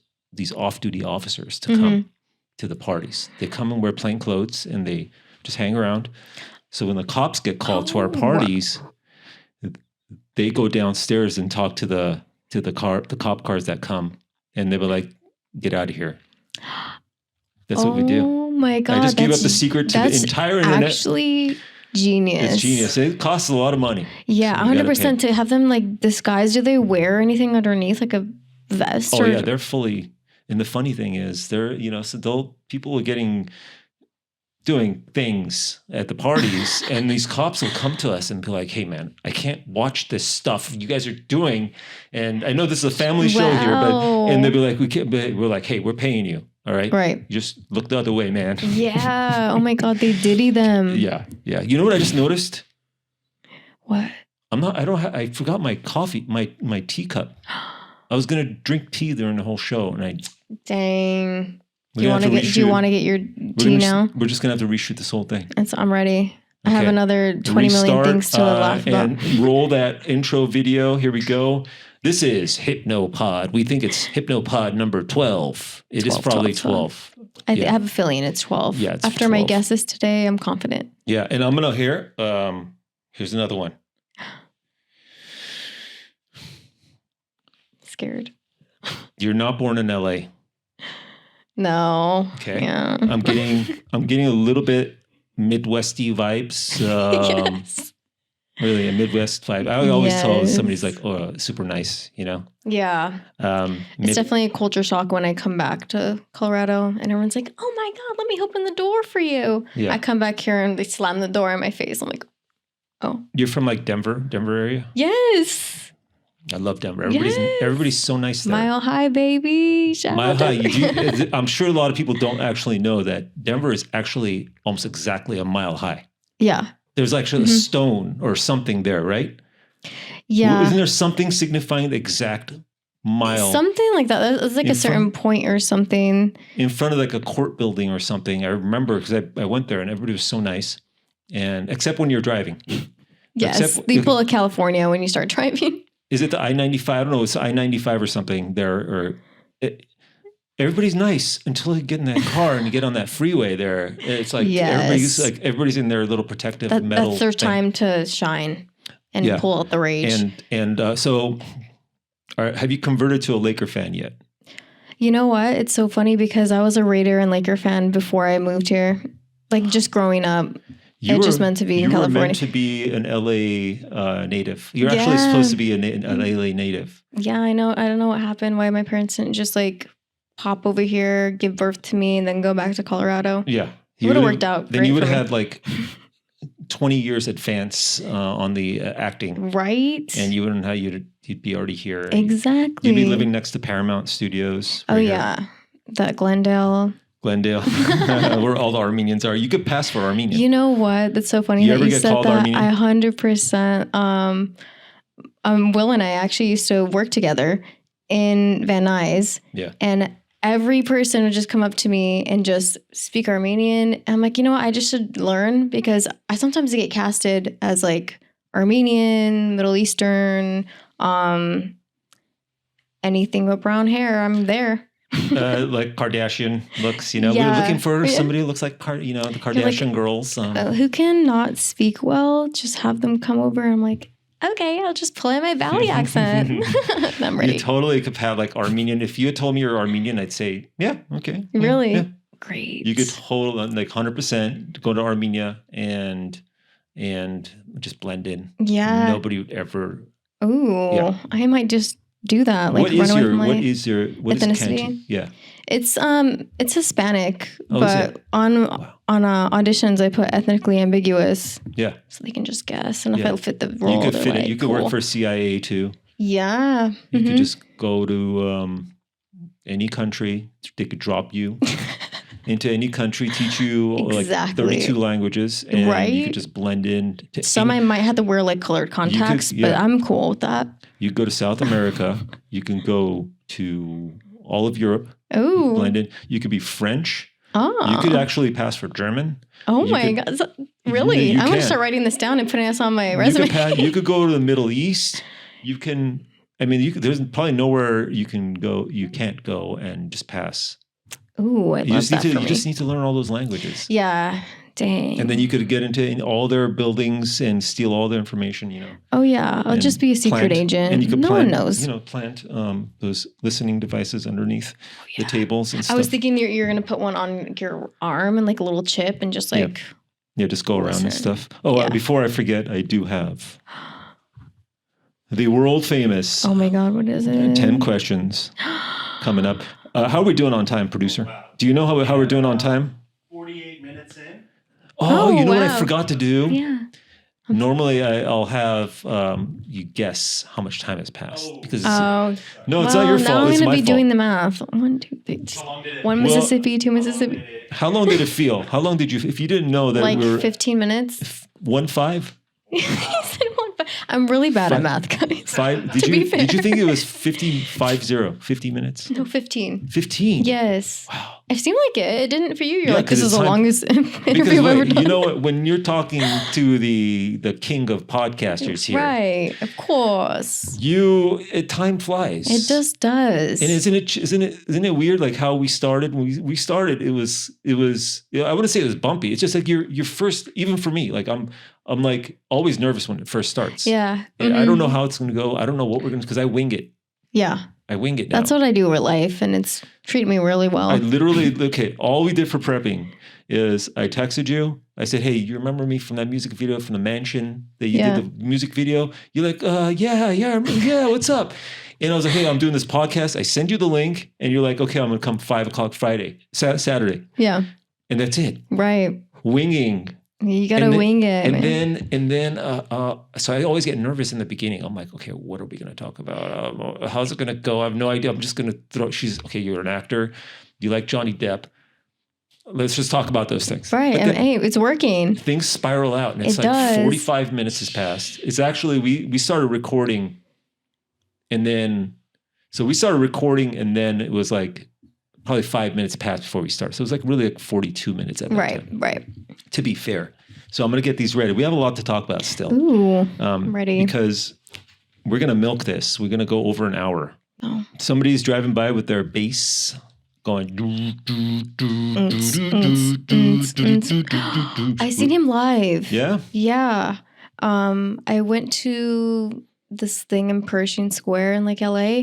off-duty officers to come to the parties. They come and wear plain clothes and they just hang around. So when the cops get called to our parties, they go downstairs and talk to the cop cars that come, and they were like, "Get out of here." That's what we do. Oh my God. I just gave up the secret to the entire internet. Actually genius. It's genius. It costs a lot of money. Yeah, So you gotta 100% to have them like disguised. Do they wear anything underneath, like a vest? Oh or yeah, they're fully. And the funny thing is, people are doing things at the parties, and these cops will come to us and be like, "Hey man, I can't watch this stuff you guys are doing, and I know this is a family show here, Wow. and they'll be like, we can't." But we're like, "Hey, we're paying you, all right? Right. You just look the other way, man." Yeah. Oh my God, they diddy them. Yeah. You know what I just noticed? What? I forgot my coffee, my teacup. I was gonna drink tea during the whole show, and Dang. we're Do you gonna want have to get? Do you want to get your tea now? We're just gonna have to reshoot this whole thing. I'm ready. I have Okay. another 20 million Restart, things to laugh about. and roll that intro video. Here we go. This is HYPNOPOD. We think it's HYPNOPOD number 12. It is 12, probably 12. 12. I Yeah. have a feeling it's 12. Yeah, it's After my 12. guesses today, I'm confident. Yeah, and I'm gonna here's another one. Scared. You're not born in LA. No. Okay. Yeah. I'm getting a little bit Midwesty vibes. Yes. Really a Midwest vibe. I always tell Yes. somebody's like, "Oh, super nice," you know. Yeah. It's definitely a culture shock when I come back to Colorado and everyone's like, "Oh my God, let me open the door for you." Yeah. I come back here and they slam the door in my face. I'm like, "Oh, You're from like Denver area. yes." I love Denver. Yes. Everybody's so nice there. Mile High, baby. Shout Mile out High. Denver. I'm sure a lot of people don't actually know that Denver is actually almost exactly a mile high. Yeah. There's actually a stone or something there, right? Yeah. Isn't there something signifying the exact mile? Something like that. It's like a certain point or something. In front of like a court building or something. I remember because I went there and everybody was so nice. And except when you're driving. Yes. They pull a California when you start driving. Is it the I-95? I don't know. It's I-95 or something there. Or everybody's nice until you get in that car and you get on that freeway there. It's like everybody's in their little protective metal. That's their thing. time to shine and pull out the rage. So have you converted to a Laker fan yet? You know what? It's so funny because I was a Raider and Laker fan before I moved here. Like just growing up. Just meant to be in California. You were meant to be an LA native. You're actually supposed to be an LA native. Yeah, I know. I don't know what happened. Why my parents didn't just like pop over here, give birth to me, and then go back to Colorado. Yeah. It would have worked out. Then you would have had like 20 years advance on the acting. Right. And you wouldn't know how you'd be already here. Exactly. You'd be living next to Paramount Studios. Oh, yeah. That Glendale, where all the Armenians are. You could pass for Armenian. You know what? That's so funny that you said that. Armenian? I 100%. Will and I actually used to work together in Van Nuys. Yeah. And every person would just come up to me and just speak Armenian. And I'm like, you know what? I just should learn because I sometimes get casted as like Armenian, Middle Eastern, anything but brown hair. I'm there. Like Kardashian looks, we're looking for somebody who looks like the Kardashian girls. Who cannot speak well, just have them come over. I'm like, okay, I'll just play my Valley accent. I'm ready. You totally could have like Armenian. If you had told me you're Armenian, I'd say, yeah, okay. Really? Yeah. Great. You could totally, like 100% go to Armenia and just blend in. Yeah. Nobody would ever. Ooh, I might just do that. Like what is ethnicity? Cantu? Yeah. It's Hispanic, but on auditions I put ethnically ambiguous. Yeah. So they can just guess, and if I fit the role, you could fit it. You could work for CIA too. Yeah. You could just go to any country. They could drop you into any country, teach you like 32 languages, and you could just blend in. Some I might have to wear like colored contacts, but I'm cool with that. You go to South America. You can go to all of Europe. Oh, blend in. You could be French. Oh, you could actually pass for German. Oh my God! Really? I'm gonna start writing this down and putting this on my resume. You could go to the Middle East. You can. I mean, there's probably nowhere you can go. You can't go and just pass. Ooh, I love that for me. You just need to learn all those languages. Yeah. Dang. And then you could get into all their buildings and steal all their information, Oh, yeah. I'll just be a secret agent. And you could one knows. Plant those listening devices underneath the tables and stuff. I was thinking you're going to put one on your arm and like a little chip and just like... Yeah, just go around and stuff. Oh, before I forget, I do have the world famous... Oh, my God. What is it? 10 questions coming up. How are we doing on time, producer? Wow. Do you know how we're doing on time? 48 minutes in. Oh, you know what I forgot to do? Yeah. Normally, I'll have you guess how much time has passed because it's not your fault. Now it's I'm going to be fault. doing the math. 1, 2, 3. One Mississippi, 2 Mississippi. How long did it feel? How long did you? If you didn't know that, like 15 minutes. 1-5. He said 1-5. I'm really bad at math, guys. 5. Did you think it was 50 minutes? No, 15. 15. Yes. Wow. It seemed like it. It didn't for you. You're like, this is the longest interview I've ever done. You know what? When you're talking to the king of podcasters here, right? Of course. Time flies. It just does. And isn't it weird? Like how we started. When we started, it was. I wouldn't say it was bumpy. It's just like your first. Even for me, like I'm like always nervous when it first starts. Yeah. And I don't know how it's going to go. I don't know what we're going to, because I wing it. Yeah. I wing it now. That's what I do with life, and it's treated me really well. I literally, all we did for prepping is I texted you. I said, hey, you remember me from that music video from the mansion that you did the music video? You're like, yeah, what's up? And I was like, hey, I'm doing this podcast. I send you the link, and you're like, okay, I'm going to come 5 o'clock Saturday. Yeah. And that's it. Right. Winging. You gotta wing it. And then, so I always get nervous in the beginning. I'm like, okay, what are we going to talk about? How's it going to go? I have no idea. I'm just going to throw. Okay, you're an actor. You like Johnny Depp. Let's just talk about those things. Right. Hey, it's working. Things spiral out, and it's like does. 45 minutes has passed. It's actually we started recording, and then it was like probably 5 minutes passed before we started. So it was like really like 42 minutes at that time. Right. To be fair. So I'm going to get these ready. We have a lot to talk about still. Ooh, I'm ready. Because we're going to milk this. We're going to go over an hour. Oh. Somebody's driving by with their bass going. I seen him live. Yeah? Yeah. I went to this thing in Pershing Square in like LA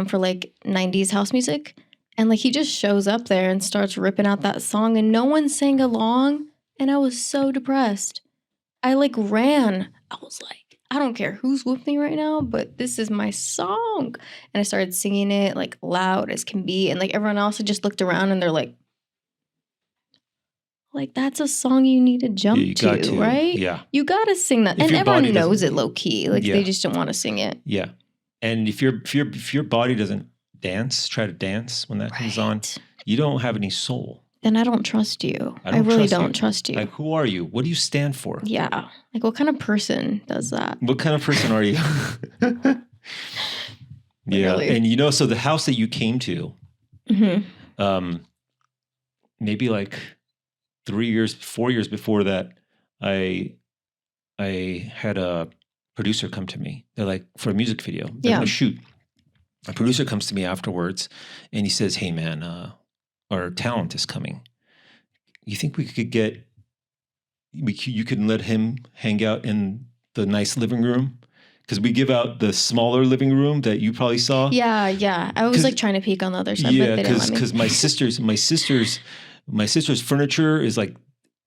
for like 90s house music. And like he just shows up there and starts ripping out that song and no one sang along. And I was so depressed. I like ran. I was like, I don't care who's with me right now, but this is my song. And I started singing it like loud as can be. And like everyone else had just looked around and they're like, that's a song you need to jump to, right? Yeah. You got to sing that. And everyone knows it low key. Like they just don't want to sing it. Yeah. And if your body doesn't dance, try to dance when that comes on, you don't have any soul. Then I don't trust you. I really don't trust you. Like, who are you? What do you stand for? Yeah. Like, what kind of person does that? What kind of person are you? Yeah. Really? And so the house that you came to, maybe like 4 years before that, I had a producer come to me. They're like, for a music video, they're going to shoot. A producer comes to me afterwards and he says, hey man, our talent is coming. You think we could you could let him hang out in the nice living room? Because we give out the smaller living room that you probably saw. Yeah. I was like trying to peek on the other side, but they didn't let me. Because my sister's furniture is like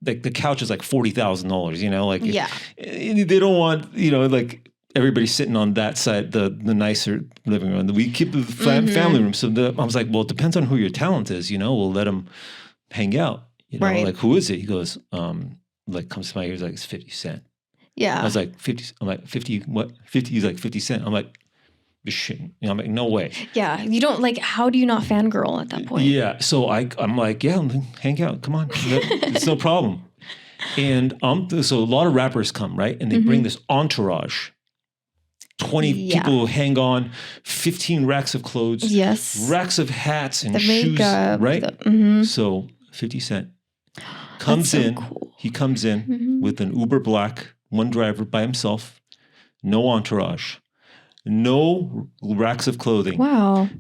the couch is like $40,000, they don't want, like everybody sitting on that side, the nicer living room. We keep the family room. So I was like, well, it depends on who your talent is, we'll let them hang out. Right. Like, who is it? He goes, comes to my ears like, it's 50 Cent. Yeah. I was like, 50, I'm like, 50, what? 50, he's like 50 Cent. I'm like, this shit. I'm like, no way. Yeah. You don't how do you not fangirl at that point? Yeah. So I'm like, yeah, hang out. Come on. It's no problem. And so a lot of rappers come, right? And they bring this entourage. 20 people who hang on, 15 racks of clothes, racks of hats and shoes, makeup, right? So 50 Cent comes in. Cool. He comes in with an Uber Black, one driver by himself, no entourage, no racks of clothing,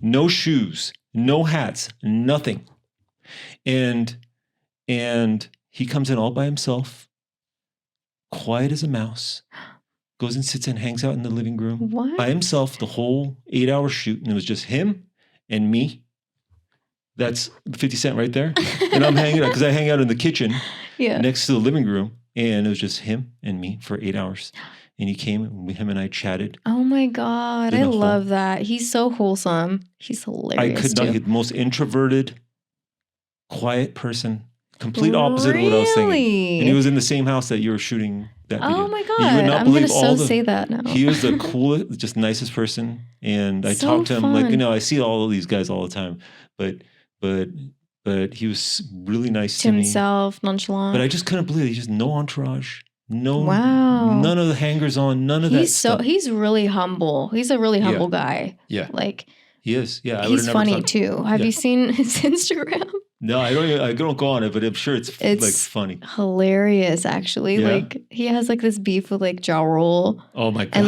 no shoes, no hats, nothing. And he comes in all by himself, quiet as a mouse. Goes and sits and hangs out in the living room by himself the whole 8-hour shoot. And it was just him and me. That's 50 Cent right there. And I'm hanging out because I hang out in the kitchen next to the living room. And it was just him and me for 8 hours. And he came and him and I chatted. Oh my God. I love that. He's so wholesome. He's hilarious. I could not get the most introverted, quiet person. Complete opposite of what I was thinking. And he was in the same house that you were shooting that video. Oh my God. I'm going to say that now. He was the coolest, just nicest person. And I talked to him I see all of these guys all the time. But he was really nice to me. Himself, nonchalant. But I just couldn't believe it. He just no entourage. None of the hangers on, none of that stuff. He's really humble. He's a really humble guy. Yeah. He is. Yeah. He's funny too. Have you seen his Instagram? No, I don't go on it, but I'm sure it's funny. Hilarious, actually. Yeah. He has this beef with Ja Rule. Oh my God. And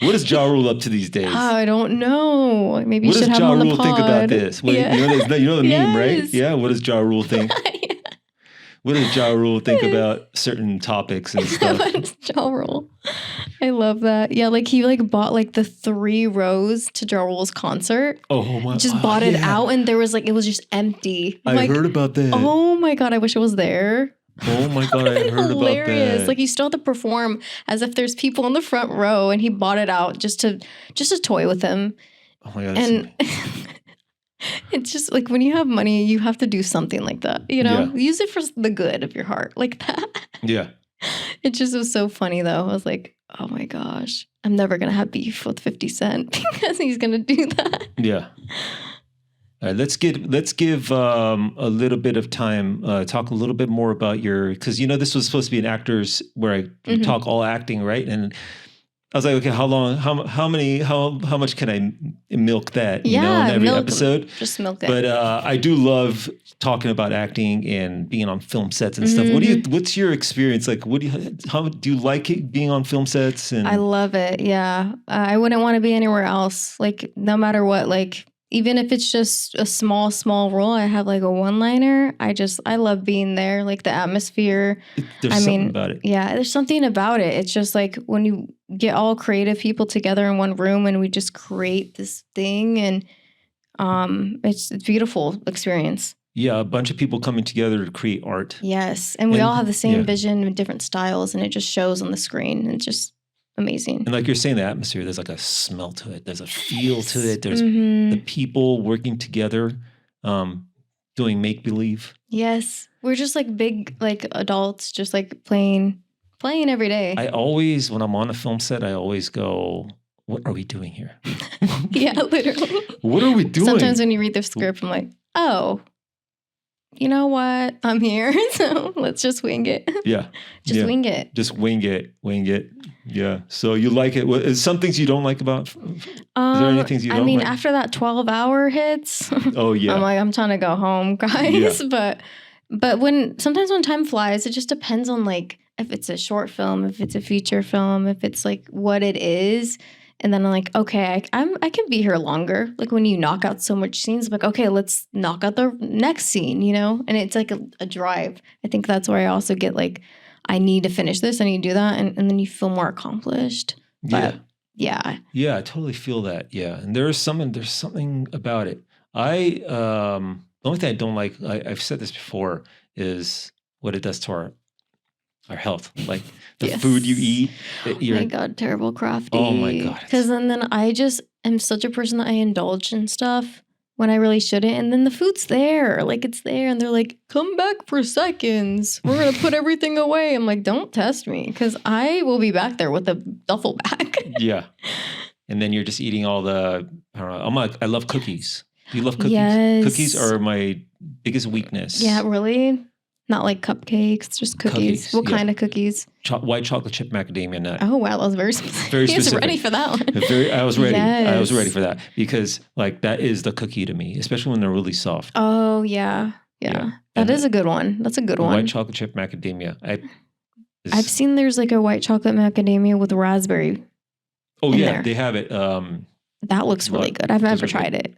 what is Ja Rule up to these days? I don't know. Maybe you should have him on the pod. What does Ja Rule think about this? You know the meme, right? Yeah. What does Ja Rule think? What does Ja Rule think about certain topics and stuff? What is Ja Rule? I love that. Yeah, he bought the 3 rows to Ja Rule's concert. Oh my! Just bought it out, and there was it was just empty. I heard about that. Oh my God! I wish I was there. Oh my God! I heard about that. You still have to perform as if there's people in the front row, and he bought it out just to toy with him. Oh my God! And It's just like when you have money, you have to do something like that, you know? Yeah. Use it for the good of your heart, like that. Yeah. It just was so funny though. I was like, oh my gosh, I'm never going to have beef with 50 Cent because he's going to do that. Yeah. All right, let's give a little bit of time, talk a little bit more about because this was supposed to be an actors where I talk all acting, right? And I was like, okay, how much can I milk that, in every episode? Just milk it. But I do love talking about acting and being on film sets and stuff. What's your experience? Like, how do you like it being on film sets? And I love it. Yeah. I wouldn't want to be anywhere else. Like, no matter what, like, even if it's just a small role, I have like a one-liner. I love being there, like the atmosphere. There's something about it. Yeah, there's something about it. It's just like when you get all creative people together in one room and we just create this thing, and it's a beautiful experience. Yeah, a bunch of people coming together to create art. Yes, and we all have the same vision with different styles, and it just shows on the screen. It's just amazing. And like you're saying, the atmosphere, there's like a smell to it. There's a feel to it. There's the people working together, doing make-believe. Yes. We're just like big, like adults, just like playing every day. I always, when I'm on a film set, I always go, what are we doing here? Yeah, literally. What are we doing? Sometimes when you read the script, I'm like, oh, you know what? I'm here. So let's just wing it. Yeah. Just wing it. Just wing it. Yeah. So you like it. Is some things you don't like about? Is there any things you don't like? After that 12-hour hits. Oh, yeah. I'm like, I'm trying to go home, guys. Yeah. But sometimes when time flies, it just depends on like if it's a short film, if it's a feature film, if it's like what it is. And then I'm like, okay, I can be here longer. Like when you knock out so much scenes, I'm like, okay, let's knock out the next scene, And it's like a drive. I think that's where I also get like, I need to finish this, I need to do that. And then you feel more accomplished. But yeah. Yeah, I totally feel that. Yeah. And there's something about it. The only thing I don't like, I've said this before, is what it does to our health, like the food you eat. Oh my God, terrible crafty. Oh my God. Because then I just am such a person that I indulge in stuff when I really shouldn't. And then the food's there, like it's there. And they're like, come back for seconds. We're going to put everything away. I'm like, don't test me because I will be back there with a duffel bag. Yeah. And then you're just eating all the, I don't know. I love cookies. Do you love cookies? Yes. Cookies are my biggest weakness. Yeah, really? Not like cupcakes, just cookies. What kind of cookies? White chocolate chip macadamia nut. Oh, wow. That was very specific. Very specific. He was ready for that one. I was ready. Yes. I was ready for that because like that is the cookie to me, especially when they're really soft. Oh, yeah. That is a good one. That's a good one. White chocolate chip macadamia. I've seen there's like a white chocolate macadamia with raspberry. Oh, yeah. There. They have it. That looks really good. I've never tried it.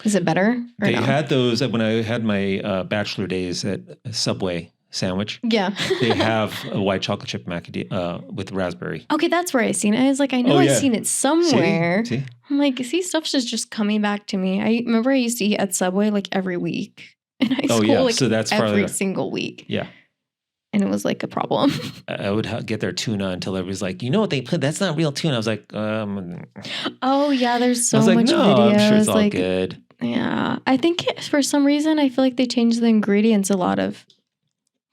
Is it better? They had those when I had my bachelor days at Subway sandwich. Yeah. They have a white chocolate chip macadamia with raspberry. Okay, that's where I seen it. I was like, I know I've seen it somewhere. See? I'm like, stuff's just coming back to me. I remember I used to eat at Subway like every week in high school. Like so that's every single week. Yeah. And it was like a problem. I would get their tuna until everybody's like, you know what they put? That's not real tuna. I was like, oh yeah, there's so much videos. I'm sure it's all good. Yeah, I think for some reason I feel like they changed the ingredients a lot because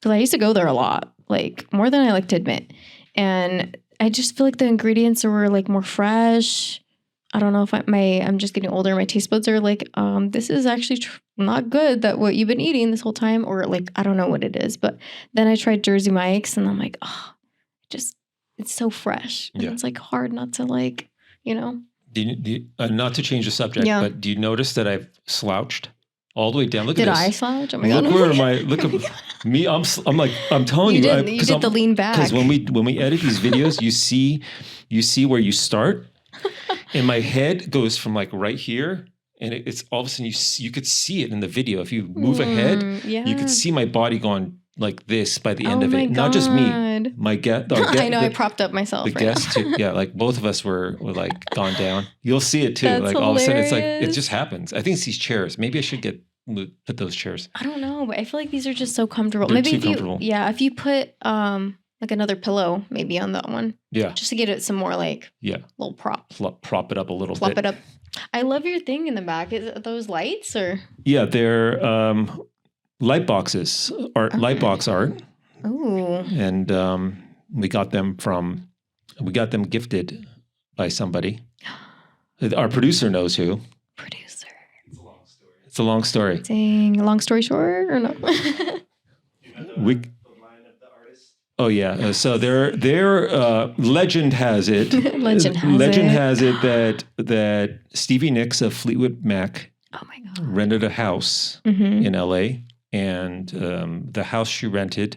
I used to go there a lot, like more than I like to admit, and I just feel like the ingredients were like more fresh. I don't know if I'm just getting older. My taste buds are like, this is actually not good. That what you've been eating this whole time, or like I don't know what it is. But then I tried Jersey Mike's, and I'm like, it's so fresh, and it's like hard not to like, not to change the subject, but do you notice that I've slouched all the way down? Look at this. Did I slouch? Oh my God. Look where am I? Look at me. I'm telling you. You did the lean back. Because when we edit these videos, you see where you start. And my head goes from like right here. And it's all of a sudden you could see it in the video. If you move ahead, you could see my body going like this by the end of it. God. Not just me. My guest. I know. I propped up myself. The guests too. Yeah, like both of us were like gone down. You'll see it too. That's like hilarious. all of a sudden, it's like it just happens. I think it's these chairs. Maybe I should put those chairs. I don't know, but I feel like these are just so comfortable. They're Maybe too comfortable. If you put like another pillow maybe on that one, Yeah. just to get it some more like little prop. Prop it up a little Plop bit. it up. I love your thing in the back. Is it those lights or? Yeah, they're light boxes, light box art. Oh. And we got them gifted by somebody. Our producer knows who. Producer. It's a long story. Dang, long story short or no? Oh yeah. So their legend has it. Legend has it that Stevie Nicks of Fleetwood Mac rented a house in LA, and the house she rented,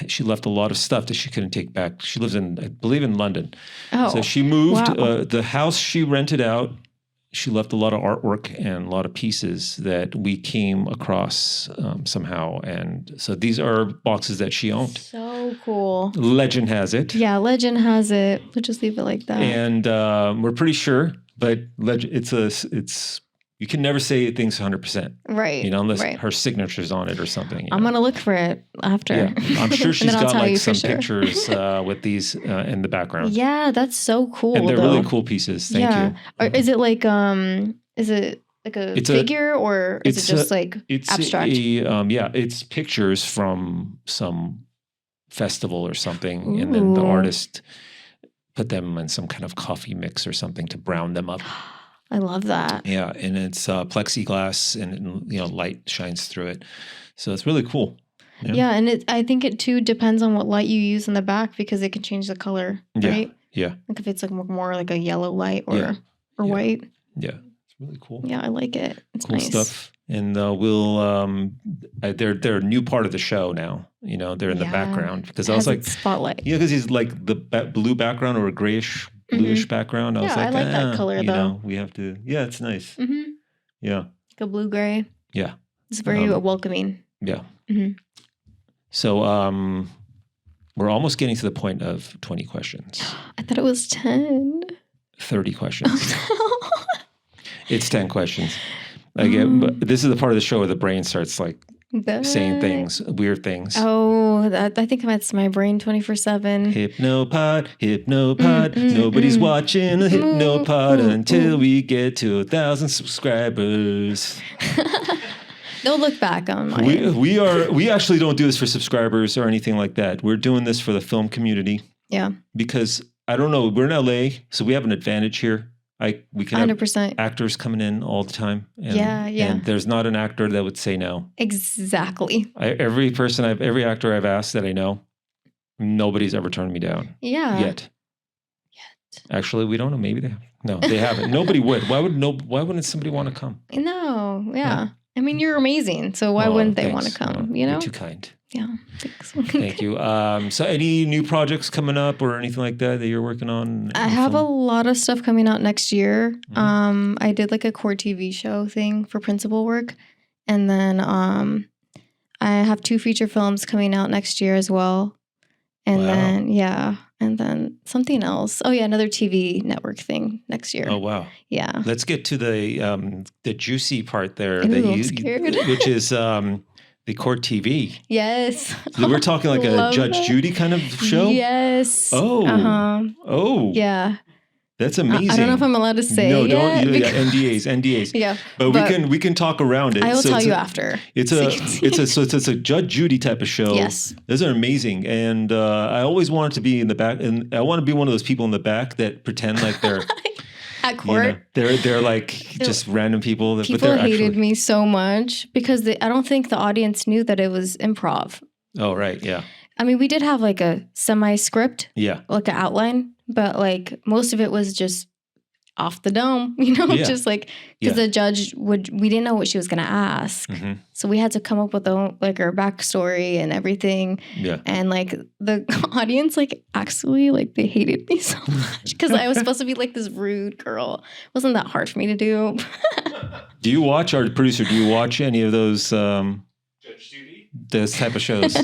she left a lot of stuff that she couldn't take back. She lives in, I believe, in London. Oh, so she moved. The house she rented out, she left a lot of artwork and a lot of pieces that we came across somehow. And so these are boxes that she owned. So cool. Legend has it. Yeah, legend has it. We'll just leave it like that. And we're pretty sure, but it's you can never say things 100%. Right. Unless her signature's on it or something. I'm going to look for it after. Yeah. I'm sure she's got like some pictures with these in the background. Yeah, that's so cool. And they're really cool pieces. Thank you. Is it like a figure or is it just like abstract? It's pictures from some festival or something. Ooh. And then the artist put them in some kind of coffee mix or something to brown them up. I love that. Yeah, and it's plexiglass, and light shines through it, so it's really cool. Yeah, and I think it too depends on what light you use in the back because it can change the color, right? Yeah. Like if it's like more like a yellow light or white. Yeah, it's really cool. Yeah, I like it. It's cool nice stuff. And they're a new part of the show now. They're in the background because I was like spotlight. Yeah, because he's like the blue background or a grayish. Bluish background. I was like, I like that color though. We have to. Yeah, it's nice. Mm-hmm. Yeah, like a blue gray. Yeah, it's very welcoming. Yeah. Mm-hmm. So, we're almost getting to the point of 20 questions. I thought it was 10. 30 questions. It's 10 questions. But this is the part of the show where the brain starts like saying things, weird things. Oh, I think that's my brain 24/7. Hypnopod. Nobody's watching a Hypnopod until we get to 1,000 subscribers. They'll look back on mine. We actually don't do this for subscribers or anything like that. We're doing this for the film community. Yeah. Because I don't know, we're in LA, so we have an advantage here. We can 100%. have actors coming in all the time. And, and there's not an actor that would say no. Exactly. Every actor I've asked that I know, nobody's ever turned me down. Yeah. Yet. Actually, we don't know. Maybe they have. No, they haven't. Nobody would. Why wouldn't somebody want to come? No. Yeah. I mean, you're amazing. So why wouldn't they want to come? You're too kind. Yeah, thanks. Thank you. So any new projects coming up or anything like that you're working on? I have a lot of stuff coming out next year. Mm-hmm. I did like a core TV show thing for principal work. And then I have 2 feature films coming out next year as well. And then something else. Oh yeah, another TV network thing next year. Oh wow. Yeah. Let's get to the juicy part there. I'm scared. Which is the court TV. Yes. So we're talking like a Judge Judy kind of show? Yes. Oh. Uh-huh. Oh. Yeah. That's amazing. I don't know if I'm allowed to say. No, don't. NDAs. Yeah. But we can talk around it. I will tell you after. It's a Judge Judy type of show. Yes. Those are amazing. And I always wanted to be in the back, and I want to be one of those people in the back that pretend like they're at court. They're like just random people. People hated me so much because I don't think the audience knew that it was improv. Oh, right. Yeah. I mean, we did have like a semi-script. Yeah. Like an outline, but like most of it was just off the dome, just like because the judge we didn't know what she was going to ask. Mm-hmm. So we had to come up with our backstory and everything. Yeah. And like the audience, actually, they hated me so much because I was supposed to be like this rude girl. It wasn't that hard for me to do. Do you watch, our producer, any of those, Judge Judy? Those type of shows?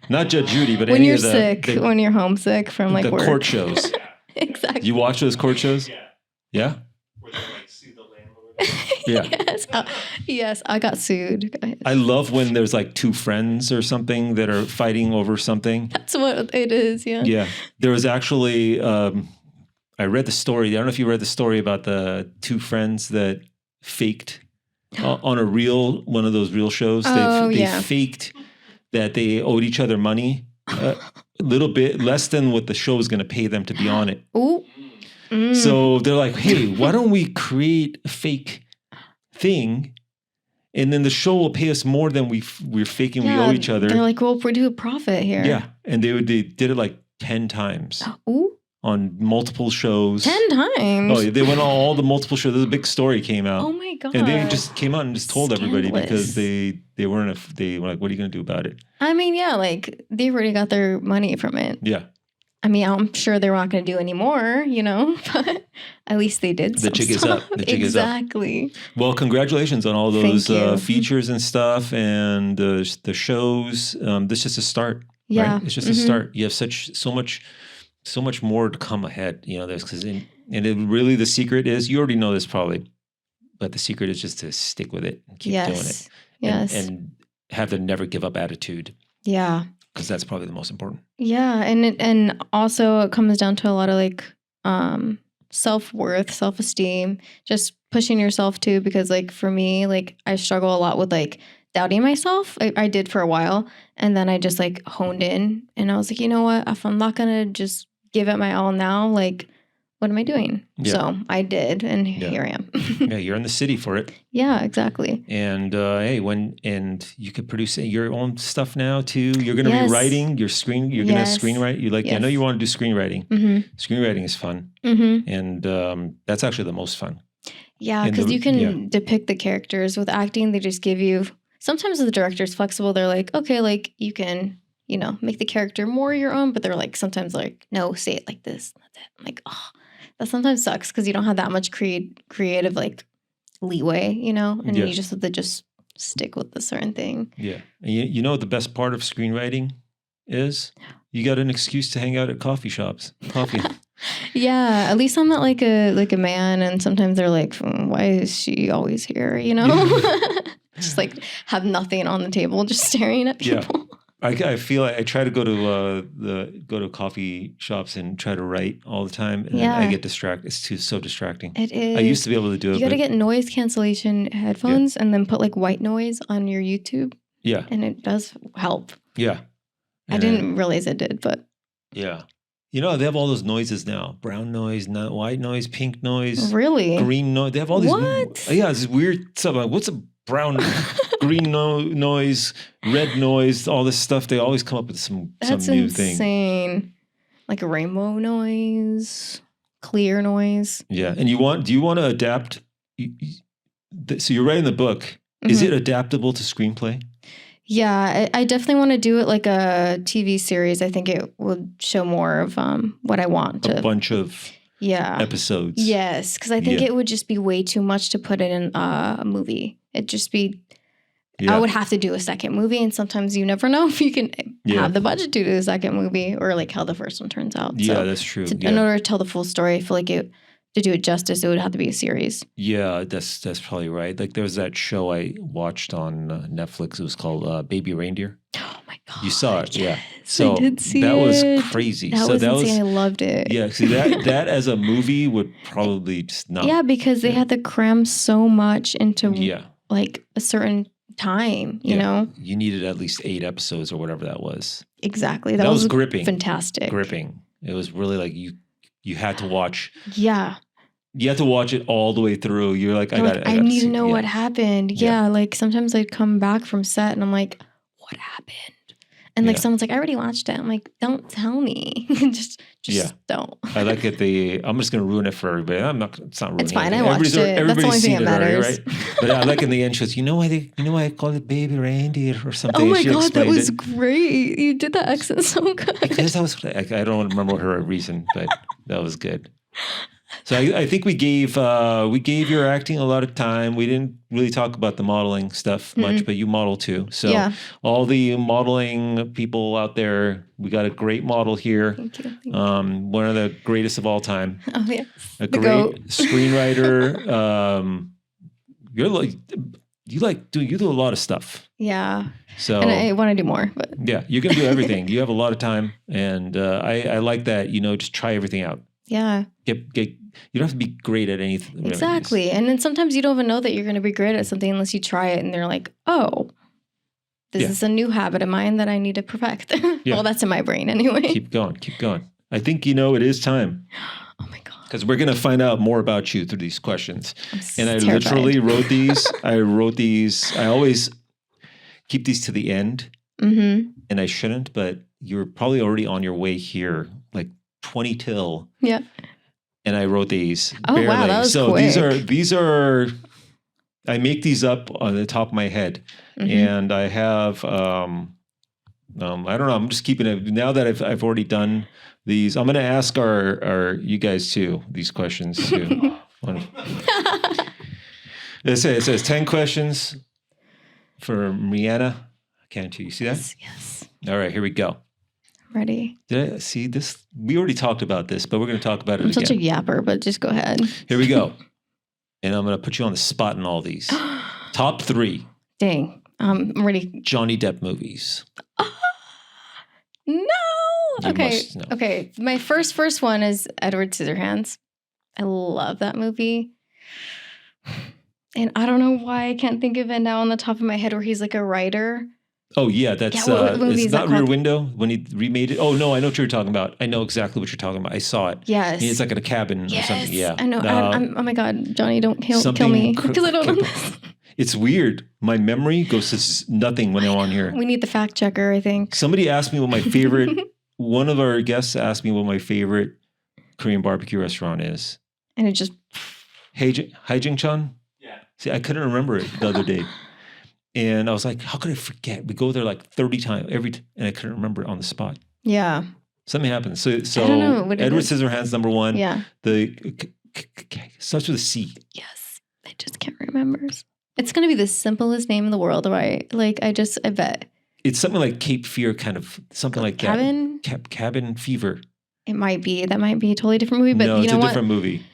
Not Judge Judy, but when any you're of the... sick, when you're homesick from the work. Court shows. Exactly. You watch those court shows? Yeah. Yeah? Where they sue the landlord. Yeah. Yes, I got sued. I love when there's like two friends or something that are fighting over something. That's what it is. Yeah. Yeah. There was actually, I read the story. I don't know if you read the story about the two friends that faked on a one of those real shows. They faked that they owed each other money a little bit less than what the show was going to pay them to be on it. Ooh. So they're like, hey, why don't we create a fake thing? And then the show will pay us more than we're faking we owe each other. They're like, well, we do a profit here. Yeah. And they did it like 10 times. Ooh. On multiple shows. 10 times? Oh, they went on all the multiple shows. The big story came out. Oh my God. And they just came out and just told everybody Scandalous. because they were like, what are you going to do about it? I mean, yeah, like they already got their money from it. Yeah. I mean, I'm sure they're not going to do any more, but at least they did The jig is up. The jig is up. Exactly. Well, congratulations on all those features and stuff and the shows. This is just a start. Yeah. Right? It's just a start. You have so much more to come ahead. Really the secret is, you already know this probably, but the secret is just to stick with it and keep doing it. Yes. And have the never give up attitude. Yeah. Because that's probably the most important. Yeah. And also it comes down to a lot of like self-worth, self-esteem, just pushing yourself too. Because like for me, like I struggle a lot with like doubting myself. I did for a while. And then I just like honed in and I was like, you know what? If I'm not going to just give it my all now, like, what am I doing? Yeah. So I did, and here I am. Yeah, you're in the city for it. Yeah, exactly. And and you could produce your own stuff now too. You're going to be writing your screen. You're going to screenwrite. I know you want to do screenwriting. Mm-hmm. Screenwriting is fun, and that's actually the most fun. Yeah, because you can depict the characters. With acting, they just give you. Sometimes the director's flexible. They're like, okay, like you can. Make the character more your own, but they're like, sometimes like, no, say it like this. That's it. I'm like, oh, that sometimes sucks because you don't have that much creative like leeway, and you just have to just stick with the certain thing. Yeah. And you know what the best part of screenwriting is? You got an excuse to hang out at coffee shops. Coffee. Yeah. At least I'm not like a man, and sometimes they're like, why is she always here? Just like have nothing on the table, just staring at people. Yeah. I feel like I try to go to coffee shops and try to write all the time, and then I get distracted. It's so distracting. It is. I used to be able to do it. You got to get noise cancellation headphones and then put like white noise on your YouTube. Yeah, and it does help. Yeah, I didn't realize it did, but yeah. They have all those noises now: brown noise, white noise, pink noise, really, green noise. They have all these. What? Yeah, this weird stuff. Like, what's a brown, green noise, red noise, all this stuff? They always come up with some new thing. Insane. Like a rainbow noise, clear noise. Yeah, and do you want to adapt? So you're writing the book. Mm-hmm. Is it adaptable to screenplay? Yeah, I definitely want to do it like a TV series. I think it would show more of what I want. A bunch of episodes. Yes, because I think it would just be way too much to put it in a movie. It'd just be, I would have to do a second movie, and sometimes you never know if you can have the budget to do a second movie or like how the first one turns out. Yeah, so that's true. In order to tell the full story, I feel like to do it justice, it would have to be a series. Yeah, that's probably right. Like there was that show I watched on Netflix. It was called Baby Reindeer. Oh my God. You saw it, yes, So I did see that it. was crazy. That was insane. I loved it. Yeah, see that as a movie would probably just not. Yeah, because they had to cram so much into like a certain time, you know? You needed at least 8 episodes or whatever that was. Exactly. That was gripping. Fantastic. Gripping. It was really like you had to watch. Yeah. You have to watch it all the way through. You're like, I need to know what happened. Yeah. Like sometimes I'd come back from set and I'm like, what happened? And like someone's like, I already watched it. I'm like, don't tell me. just don't. I like it. I'm just going to ruin it for everybody. It's not ruining it. It's fine. I watched it. That's the only thing that matters. Already, right? But I like in the end, she goes, you know why I call it Baby Reindeer or something? Oh my God, that was great. You did that accent so good. Because I don't remember her reason, but that was good. So I think we gave your acting a lot of time. We didn't really talk about the modeling stuff much, but you model too. So all the modeling people out there, we got a great model here. Thank you. One of the greatest of all time. Oh yeah. A great screenwriter. you do a lot of stuff. Yeah. So And I want to do more, but yeah, you can do everything. You have a lot of time, and I like that. Just try everything out. yeah, You don't have to be great at anything. Really. exactly. And then sometimes you don't even know that you're going to be great at something unless you try it and they're like, oh, this is a new habit of mine that I need to perfect. Yeah. Well, that's in my brain anyway. Keep going. I think, it is time. Oh my God. Because we're going to find out more about you through these questions. And I terrified. literally wrote these. I always keep these to the end. Mm-hmm. And I shouldn't, but you're probably already on your way here, like 20 till. Yeah. And I wrote these. Oh, barely. wow. That was so quick. these are, I make these up on the top of my head. Mm-hmm. And I have, I don't know. I'm just keeping it. Now that I've already done these, I'm going to ask our you guys too, these questions too. It says 10 questions for Mriana Cantu. You see that? Yes. All right, here we go. Ready. Did I see this? We already talked about this, but we're going to talk about it I'm again. such a yapper, but just go ahead. Here we go. And I'm going to put you on the spot in all these. Top 3 Dang. I'm ready. Johnny Depp movies. No. You Okay. must know. Okay. My first one is Edward Scissorhands. I love that movie. And I don't know why I can't think of it now on the top of my head where he's like a writer. Oh, yeah. That's what movie it's is not that Rear called? Window when he remade it. Oh, no, I know what you're talking about. I know exactly what you're talking about. I saw it. Yes. It's like in a cabin or something. Yeah. I know. I'm, oh my God, Johnny, don't kill me. Because I don't know this. It's weird. My memory goes to nothing when I'm on here. We need the fact checker, I think. Somebody asked me what my favorite, one of our guests asked me what my favorite Korean barbecue restaurant is. And it just... Haijing-chan? Yeah. See, I couldn't remember it the other day. And I was like, how could I forget? We go there like 30 times and I couldn't remember it on the spot. Yeah. Something happened. So I don't know what it Edward is. Scissorhands, number 1. Yeah. The starts with a C. Yes. I just can't remember. It's going to be the simplest name in the world, right? Like, I bet. It's something like Cape Fear, kind of something like Cabin? that. Cabin Fever. It might be. That might be a totally different movie, but No, you it's know a what? different movie.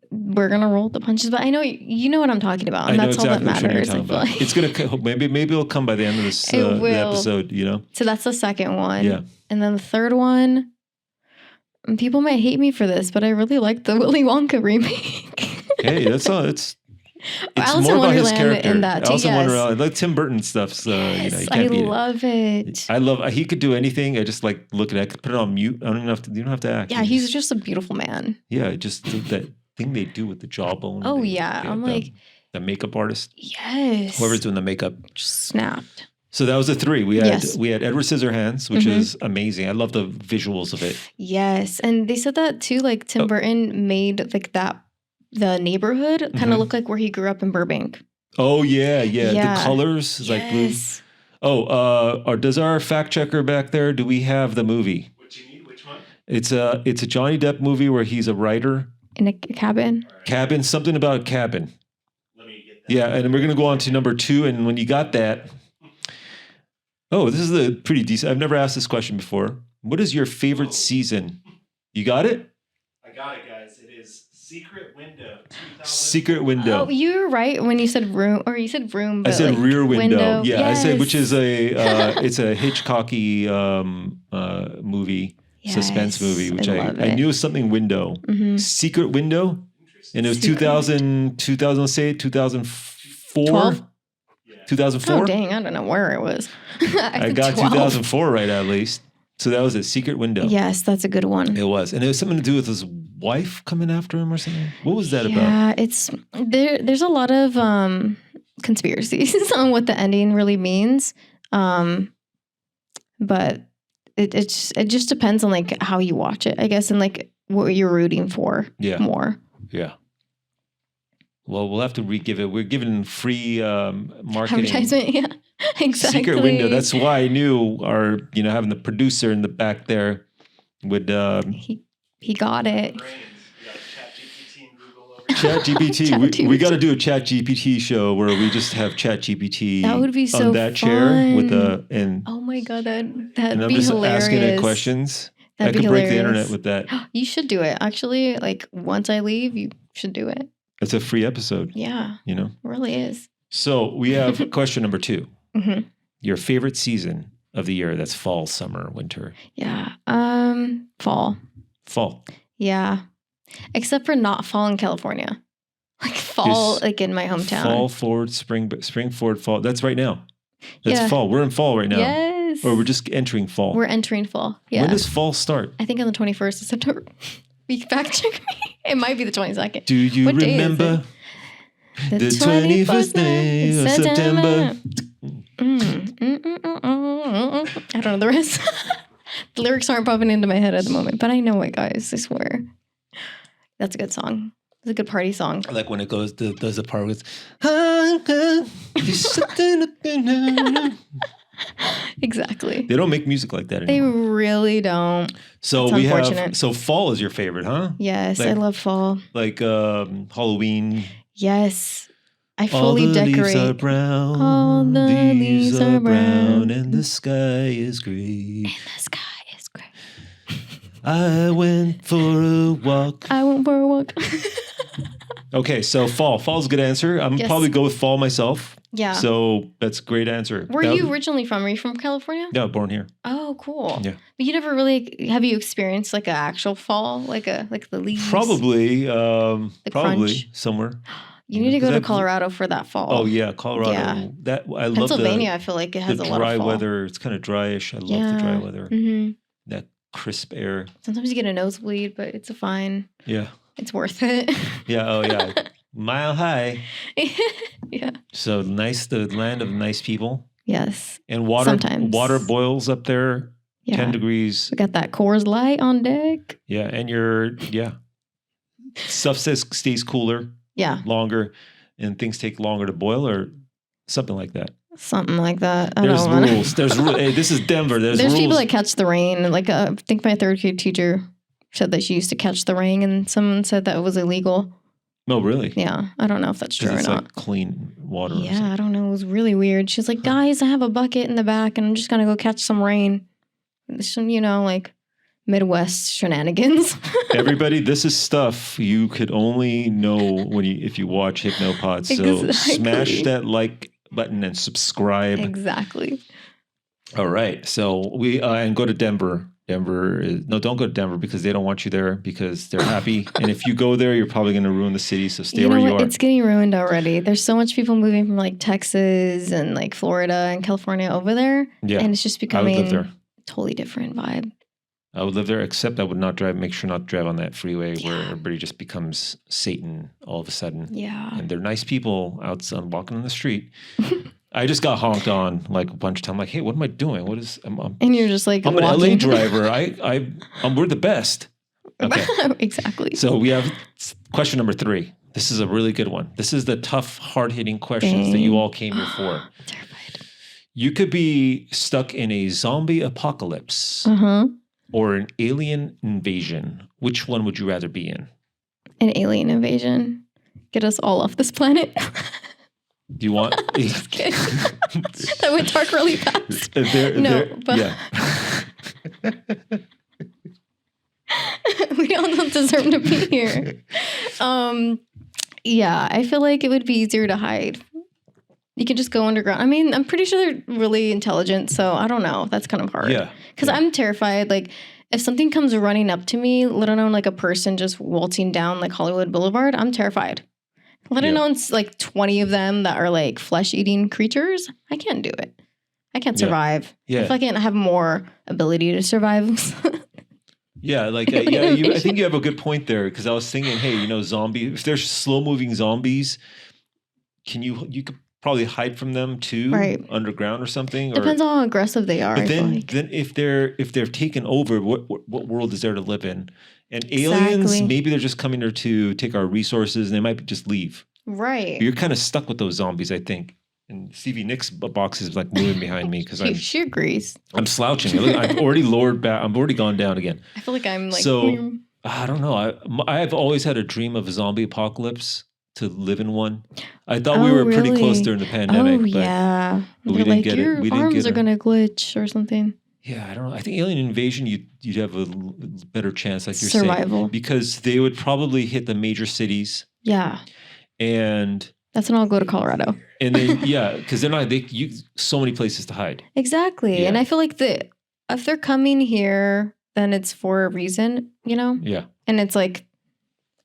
We're going to roll the punches, but I know you know what I'm talking about. And I know that's all that exactly what you're matters. talking about. Like. It's gonna maybe it'll come by the end of this It the will. episode. So that's the second one. Yeah. And then the third one, and people might hate me for this, but I really like the Willy Wonka remake. Hey, that's all. It's Alice more in about his Wonderland character. in that too, Alice in yes. Wonderland, like Tim Burton stuff. So Yes, you I can't beat love it. I love. He could do anything. I just like look at it. I could put it on mute. I don't even have to. You don't have to act. Yeah, he's just a beautiful man. Yeah, just that thing they do with the jawbone. Oh, yeah. I'm like... the makeup artist. Yes. Whoever's doing the makeup. Just snapped. So that was the 3. We had Yes. Edward Scissorhands, which is amazing. I love the visuals of it. Yes. And they said that too, like Tim Burton made like the neighborhood kind of look like where he grew up in Burbank. Oh yeah. Yeah. The colors is like blue. Yes. Oh, or does our fact checker back there? Do we have the movie? What you need? Which one? It's a Johnny Depp movie where he's a writer. In a cabin. Cabin, something about a cabin. Let me get that. Yeah, and we're gonna go on to number 2. And when you got that, this is a pretty decent. I've never asked this question before. What is your favorite season? You got it? I got it, guys. It is Secret Window. 2000. Secret Window. Oh, you were right when you said room, or you said room. I But said like Rear Window. Yeah, Yes. I said which is it's a Hitchcocky movie, suspense movie, which I love it. knew was something window. Mhm. Secret Window, and it was Secret 2000. Let's say 2004. 12? Yeah. 2004. Oh dang, I don't know where it was. I said got 12. 2004 right at least. So that was a Secret Window. Yes, that's a good one. It was, and it was something to do with his wife coming after him or something. What was that about? Yeah, it's there's a lot of conspiracies on what the ending really means. But it just depends on like how you watch it, I guess, and like what you're rooting for more. Yeah. Well, we'll have to re-give it. We're giving free marketing. Advertisement, yeah. Exactly. Secret Window. That's why I knew having the producer in the back there would he got it. Brains. You got ChatGPT and Google over ChatGPT. We got to do a ChatGPT show where we just have ChatGPT That would be so on that chair with fun. Oh my god, that'd and I'm be just hilarious. asking it questions. That'd I be could break the hilarious. internet with that. You should do it. Actually, like once I leave, you should do it. It's a free episode. Yeah, You know. it really is. So we have question number 2. Mm-hmm. Your favorite season of the year? That's fall, summer, winter. Yeah. Fall. Fall. Yeah. Except for not fall in California. Like fall, Just like in my hometown. Fall forward, spring forward, fall. That's right now. That's Yeah. fall. We're in fall right now. Yes. Or we're just entering fall. We're entering fall. Yeah. When does fall start? I think on the 21st of September. You can fact check me. It might be the 22nd. Do you What day is remember it? the 21st day of September? I don't know the rest. The lyrics aren't popping into my head at the moment, but I know it, guys. I swear. That's a good song. It's a good party song. I like when it goes, does the part with, Exactly. they don't make music like that They anymore. really don't. So That's we have, unfortunate. so fall is your favorite, huh? Yes, Like- I love fall. Like Halloween. Yes. I All fully the leaves are decorate. brown. All the leaves are brown. and the sky is gray. And the sky is gray. I went for a walk. I went for a walk. Okay, so fall. Fall's a good answer. I'm Yes. probably go with fall myself. Yeah. So that's a great answer. Where are you originally from? Are you from California? Yeah, born here. Oh, cool. Yeah. But you never really have you experienced like an actual fall, like the leaves? Probably crunch. somewhere. You need to go 'cause to I've- Colorado for that fall. Oh yeah, Colorado. Yeah. That I love Pennsylvania, I feel like it has the a lot dry of fall. weather. It's kind of dryish. I love the dry Yeah. weather. hmm That crisp air. Sometimes you get a nosebleed, but it's fine. Yeah. It's worth it. Yeah. Oh yeah. Mile high. Yeah. So nice. The land of nice people. Yes. And water. Sometimes. Water boils up there. Yeah. 10 degrees. We got that Coors Light on deck. Yeah. And stuff stays cooler Yeah. longer, and things take longer to boil, or something like that. Something like that. I There's don't wanna- rules. Hey, this is Denver. There's rules. people that catch the rain. Like I think my third grade teacher said that she used to catch the rain, and someone said that it was illegal. No, really. Yeah, I don't know if that's true or Because it's not. like clean water. Or Yeah, something. I don't know. It was really weird. She's like, guys, I have a bucket in the back, and I'm just gonna go catch some rain. Some, like Midwest shenanigans. Everybody, this is stuff you could only know if you watch HYPNOPOD. So Exactly. smash that like button and subscribe. Exactly. All right. So we and go to Denver. Don't go to Denver because they don't want you there because they're happy. And if you go there, you're probably going to ruin the city. So stay where you are. It's getting ruined already. There's so much people moving from like Texas and like Florida and California over there. Yeah. And it's just I would becoming live there. a totally different vibe. I would live there, except I would not drive. Make sure not to drive on that freeway where Yeah. everybody just becomes Satan all of a sudden. Yeah. And they're nice people outside walking on the street. I just got honked on like a bunch of times. Like, hey, what am I doing? What is? And you're just like I'm an LA walking. driver. We're the best. Okay. Exactly. So we have question number 3. This is a really good one. This is the tough, hard-hitting questions that you all came here for. Terrified. You could be stuck in a zombie apocalypse Uh-huh. or an alien invasion. Which one would you rather be in? An alien invasion. Get us all off this planet. Do you want? Just kidding. That went dark really fast. But yeah. we all don't deserve to be here. Yeah, I feel like it would be easier to hide. You can just go underground. I mean, I'm pretty sure they're really intelligent, so I don't know. That's kind of hard. Yeah. Because I'm terrified. Like, if something comes running up to me, let alone like a person just waltzing down like Hollywood Boulevard, I'm terrified. Let alone it's like 20 of them that are like flesh-eating creatures. I can't do it. I can't survive. Yeah. If I can't have more ability to survive. Yeah, like I think you have a good point there because I was thinking, hey, zombie. If there's slow-moving zombies, you could probably hide from them too, Right. underground or something. Depends on how aggressive they are. But I feel then, like. then if they're taken over, what world is there to live in? And aliens, Exactly. maybe they're just coming there to take our resources, and they might just leave. Right. You're kind of stuck with those zombies, I think. And Stevie Nicks' box is like moving behind me because She agrees. I'm slouching. I've already lowered back. I've already gone down again. I feel like I'm like. So I don't know. I've always had a dream of a zombie apocalypse to live in one. I thought we were pretty close really? during the pandemic. Oh but yeah. but we They're didn't like, get it. your We didn't arms get are it. gonna glitch or something. Yeah, I don't know. I think alien invasion, you'd have a better chance, like you're Survival. saying, because they would probably hit the major cities. Yeah. And That's when I'll go to Colorado. And then, yeah, because they're not, so many places to hide. Exactly. Yeah. And I feel like if they're coming here, then it's for a reason, you know? Yeah. And it's like,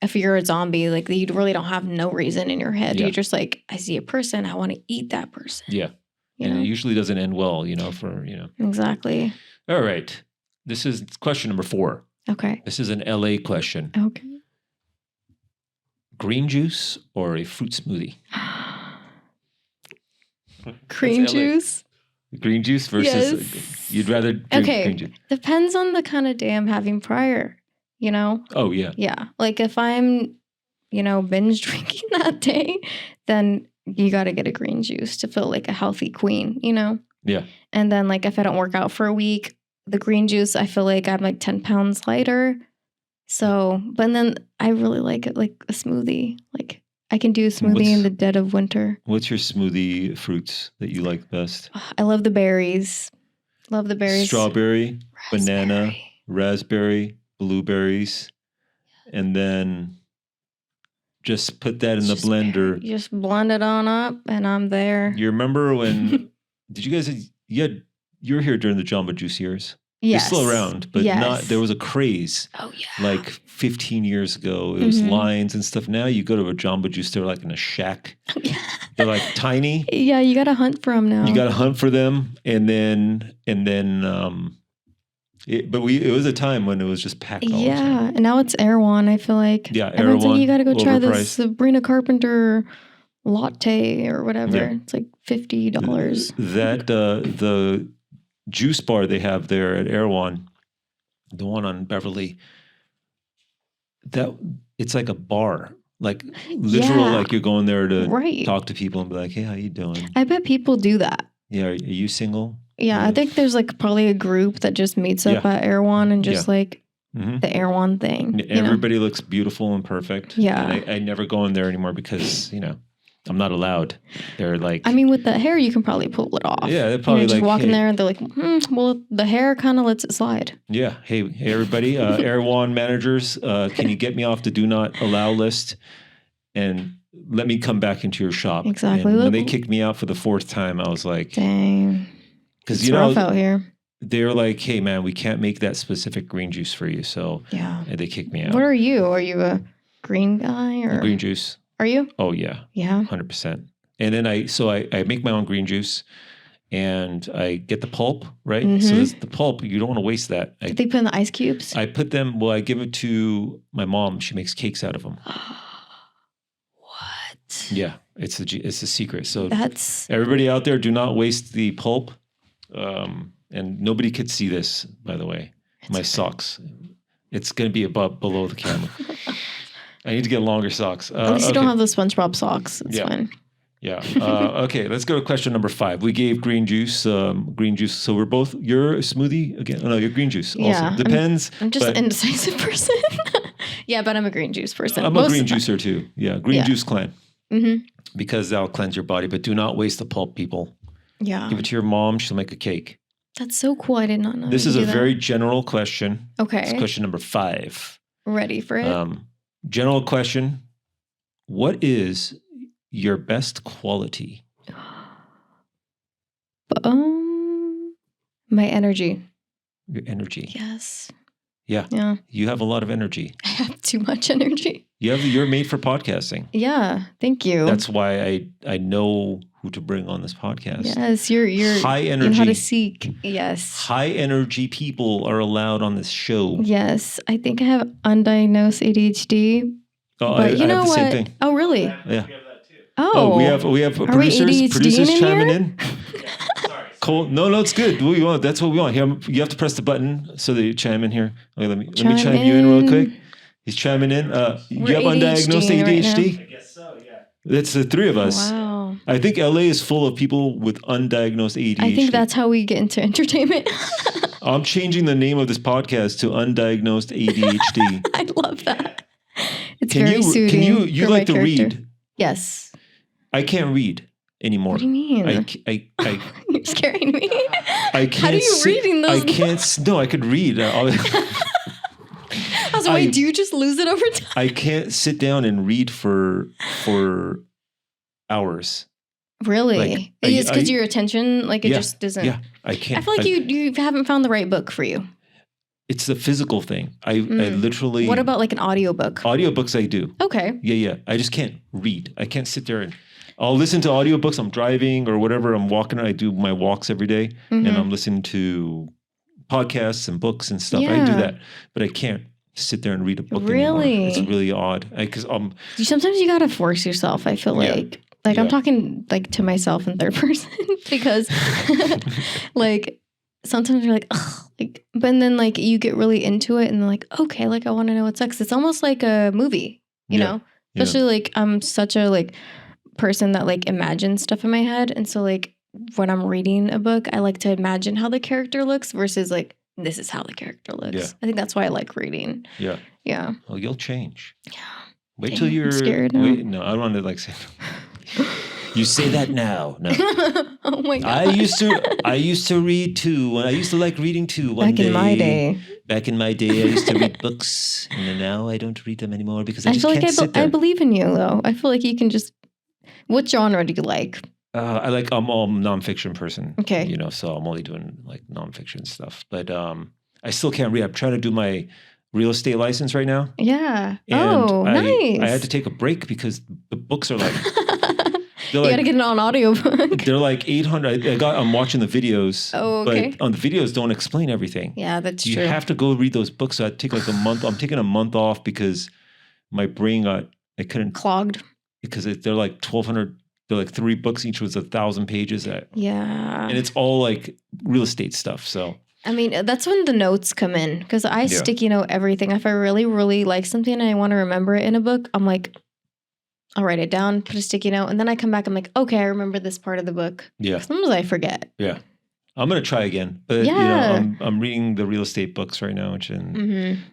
if you're a zombie, like you really don't have no reason in your head. Yeah. You're just like, I see a person, I want to eat that person. Yeah. You And know? it usually doesn't end well, Exactly. All right. This is question number 4. Okay. This is an LA question. Okay. Green juice or a fruit smoothie? Cream That's LA. juice? Green juice versus Yes. you'd rather drink Okay. green juice. Depends on the kind of day I'm having prior, you know? Oh, yeah. Yeah. Like if I'm, binge drinking that day, then you got to get a green juice to feel like a healthy queen, Yeah. And then like if I don't work out for a week, the green juice, I feel like I'm like 10 pounds lighter. So, but then I really like it like a smoothie. Like I can do a smoothie in the dead of winter. What's your smoothie fruits that you like best? I love the berries. Love the berries. Strawberry, banana, Raspberry. raspberry, blueberries, and then just put that in the Just blender. You just blend it on up and I'm there. You remember when, did you guys, you were here during the Jamba Juice years? Yes. They're still around, but Yes. there was a craze Oh, yeah. like 15 years ago. It was Mhm. lines and stuff. Now you go to a Jamba Juice, they're like in a shack. Yeah. They're like tiny. Yeah, you got to hunt for them now. You got to hunt for them. It was a time when it was just packed all the Yeah, time. and now it's Erewhon, I feel like. Yeah, Everyone's like, Erewhon, you got to go try this overpriced. Sabrina Carpenter latte or whatever. Yeah. It's like $50. That, the juice bar they have there at Erewhon, the one on Beverly, that it's like a bar, like literal, Yeah. like you're going there to Right. talk to people and be like, hey, how you doing? I bet people do that. Yeah, are you single? Yeah, I think there's like probably a group that just meets up Yeah. at Erewhon and just like Mm-hmm. the Erewhon thing. you know? Everybody looks beautiful and perfect. Yeah. And I never go in there anymore because, I'm not allowed. They're like, I mean, with the hair, you can probably pull it off. yeah, they're probably just like, walk in hey, there and they're like, well, the hair kind of lets it slide. yeah, hey everybody, Erewhon managers, can you get me off the do not allow list and let me come back into your shop? Exactly. And when they kicked me out for the 4th time, I was like, Dang. because It's rough out here. they're like, hey man, we can't make that specific green juice for you, so Yeah. they kicked me out. What are you? Are you a green guy or Green juice? Are you? Oh yeah, Yeah. 100%. And then I make my own green juice, and I get the pulp, right? Mhm. So the pulp, you don't want to waste that. Did they put in the ice cubes? I put them. Well, I give it to my mom. She makes cakes out of them. What? Yeah, it's a secret. So That's everybody out there, do not waste the pulp. And nobody could see this, by the way. My socks. It's going to be below the camera. I need to get longer socks. at least you don't have the SpongeBob socks. It's Yeah. fine. Yeah. Okay, let's go to question number 5. We gave green juice. So we're both, you're a smoothie again? Oh, no, you're green juice also. Yeah, Depends. I'm just but an indecisive person. Yeah, but I'm a green juice person. I'm a green juicer too. Yeah, green juice clan. Mm-hmm. Because that'll cleanse your body. But do not waste the pulp, people. Yeah. Give it to your mom. She'll make a cake. That's so cool. I did not know. This you is could a do that. very general question. Okay. It's question number 5. Ready for it? General question. What is your best quality? My energy. Your energy. Yes. Yeah. Yeah. You have a lot of energy. I have too much energy. You're made for podcasting. Yeah. Thank you. That's why I know who to bring on this podcast. Yes. You're high you know how energy. to seek. Yes. High energy people are allowed on this show. Yes. I think I have undiagnosed ADHD. Oh, But I you know have the what? same thing. Oh, really? Yeah. We have that too. Oh. We have Are we producers ADHD in chiming here? in. Sorry. Cool. No, it's good. What we want. That's what we want. Here, you have to press the button so that you chime in here. Okay, let me chime you in real quick. He's chiming in. You We're have undiagnosed ADHD right ADHD? I guess so, yeah. That's the 3 of us. Wow. I think LA is full of people with undiagnosed ADHD. I think that's how we get into entertainment. I'm changing the name of this podcast to Undiagnosed ADHD. I love that. It's Can very you soothing. you for my like to character. read? Yes. I can't read anymore. What do you mean? I You're scaring me. I can't. How do you read in those? I can't. No, I could read. I was So wait, do you just lose it over time? I can't sit down and read for hours. Really? Like, It's because your attention, like, it just doesn't. Yeah, I can't. I feel like you haven't found the right book for you. It's the physical thing. I literally. What about like an audiobook? Audiobooks I do. Okay. Yeah. I just can't read. I can't sit there and I'll listen to audiobooks. I'm driving or whatever. I'm walking. I do my walks every day, and I'm listening to podcasts and books and stuff. I do that, but I can't sit there and read a book anymore. It's really odd. Because sometimes you gotta force yourself. I feel like I'm talking like to myself in third person because like sometimes you're like, ugh, like, but then like you get really into it and like, okay, like I want to know what's next. It's almost like a movie, you know. Especially like I'm such a like person that like imagines stuff in my head, and so like when I'm reading a book, I like to imagine how the character looks versus like this is how the character looks. Yeah. I think that's why I like reading. Yeah. Yeah. Well, you'll change. Yeah. Wait till you're scared now. Wait, no, I don't want to like say. You say that now. No. Oh my god. I used to read too, and I used to like reading too. Back in my day, I used to read books, and now I don't read them anymore because I just feel can't like sit there. I believe in you, though. I feel like you can just. What genre do you like? I'm all nonfiction person. Okay. You know, so I'm only doing like nonfiction stuff, but I still can't read. I'm trying to do my real estate license right now. Yeah. And nice. I had to take a break because the books are like. You gotta get it on audiobook. They're like 800. I'm watching the videos. Oh, okay. But on the videos, don't explain everything. Yeah, that's true. You have to go read those books. So I take like a month. I'm taking a month off because my brain I couldn't clogged because they're like 1,200. They're like 3 books each was 1,000 pages. Yeah. And it's all like real estate stuff. So. I mean, that's when the notes come in because I sticky note everything. If I really, really like something and I want to remember it in a book, I'm like, I'll write it down, put a sticky note, and then I come back. I'm like, okay, I remember this part of the book. Yeah. Sometimes I forget. Yeah. I'm going to try again. But, you know, I'm reading the real estate books right now.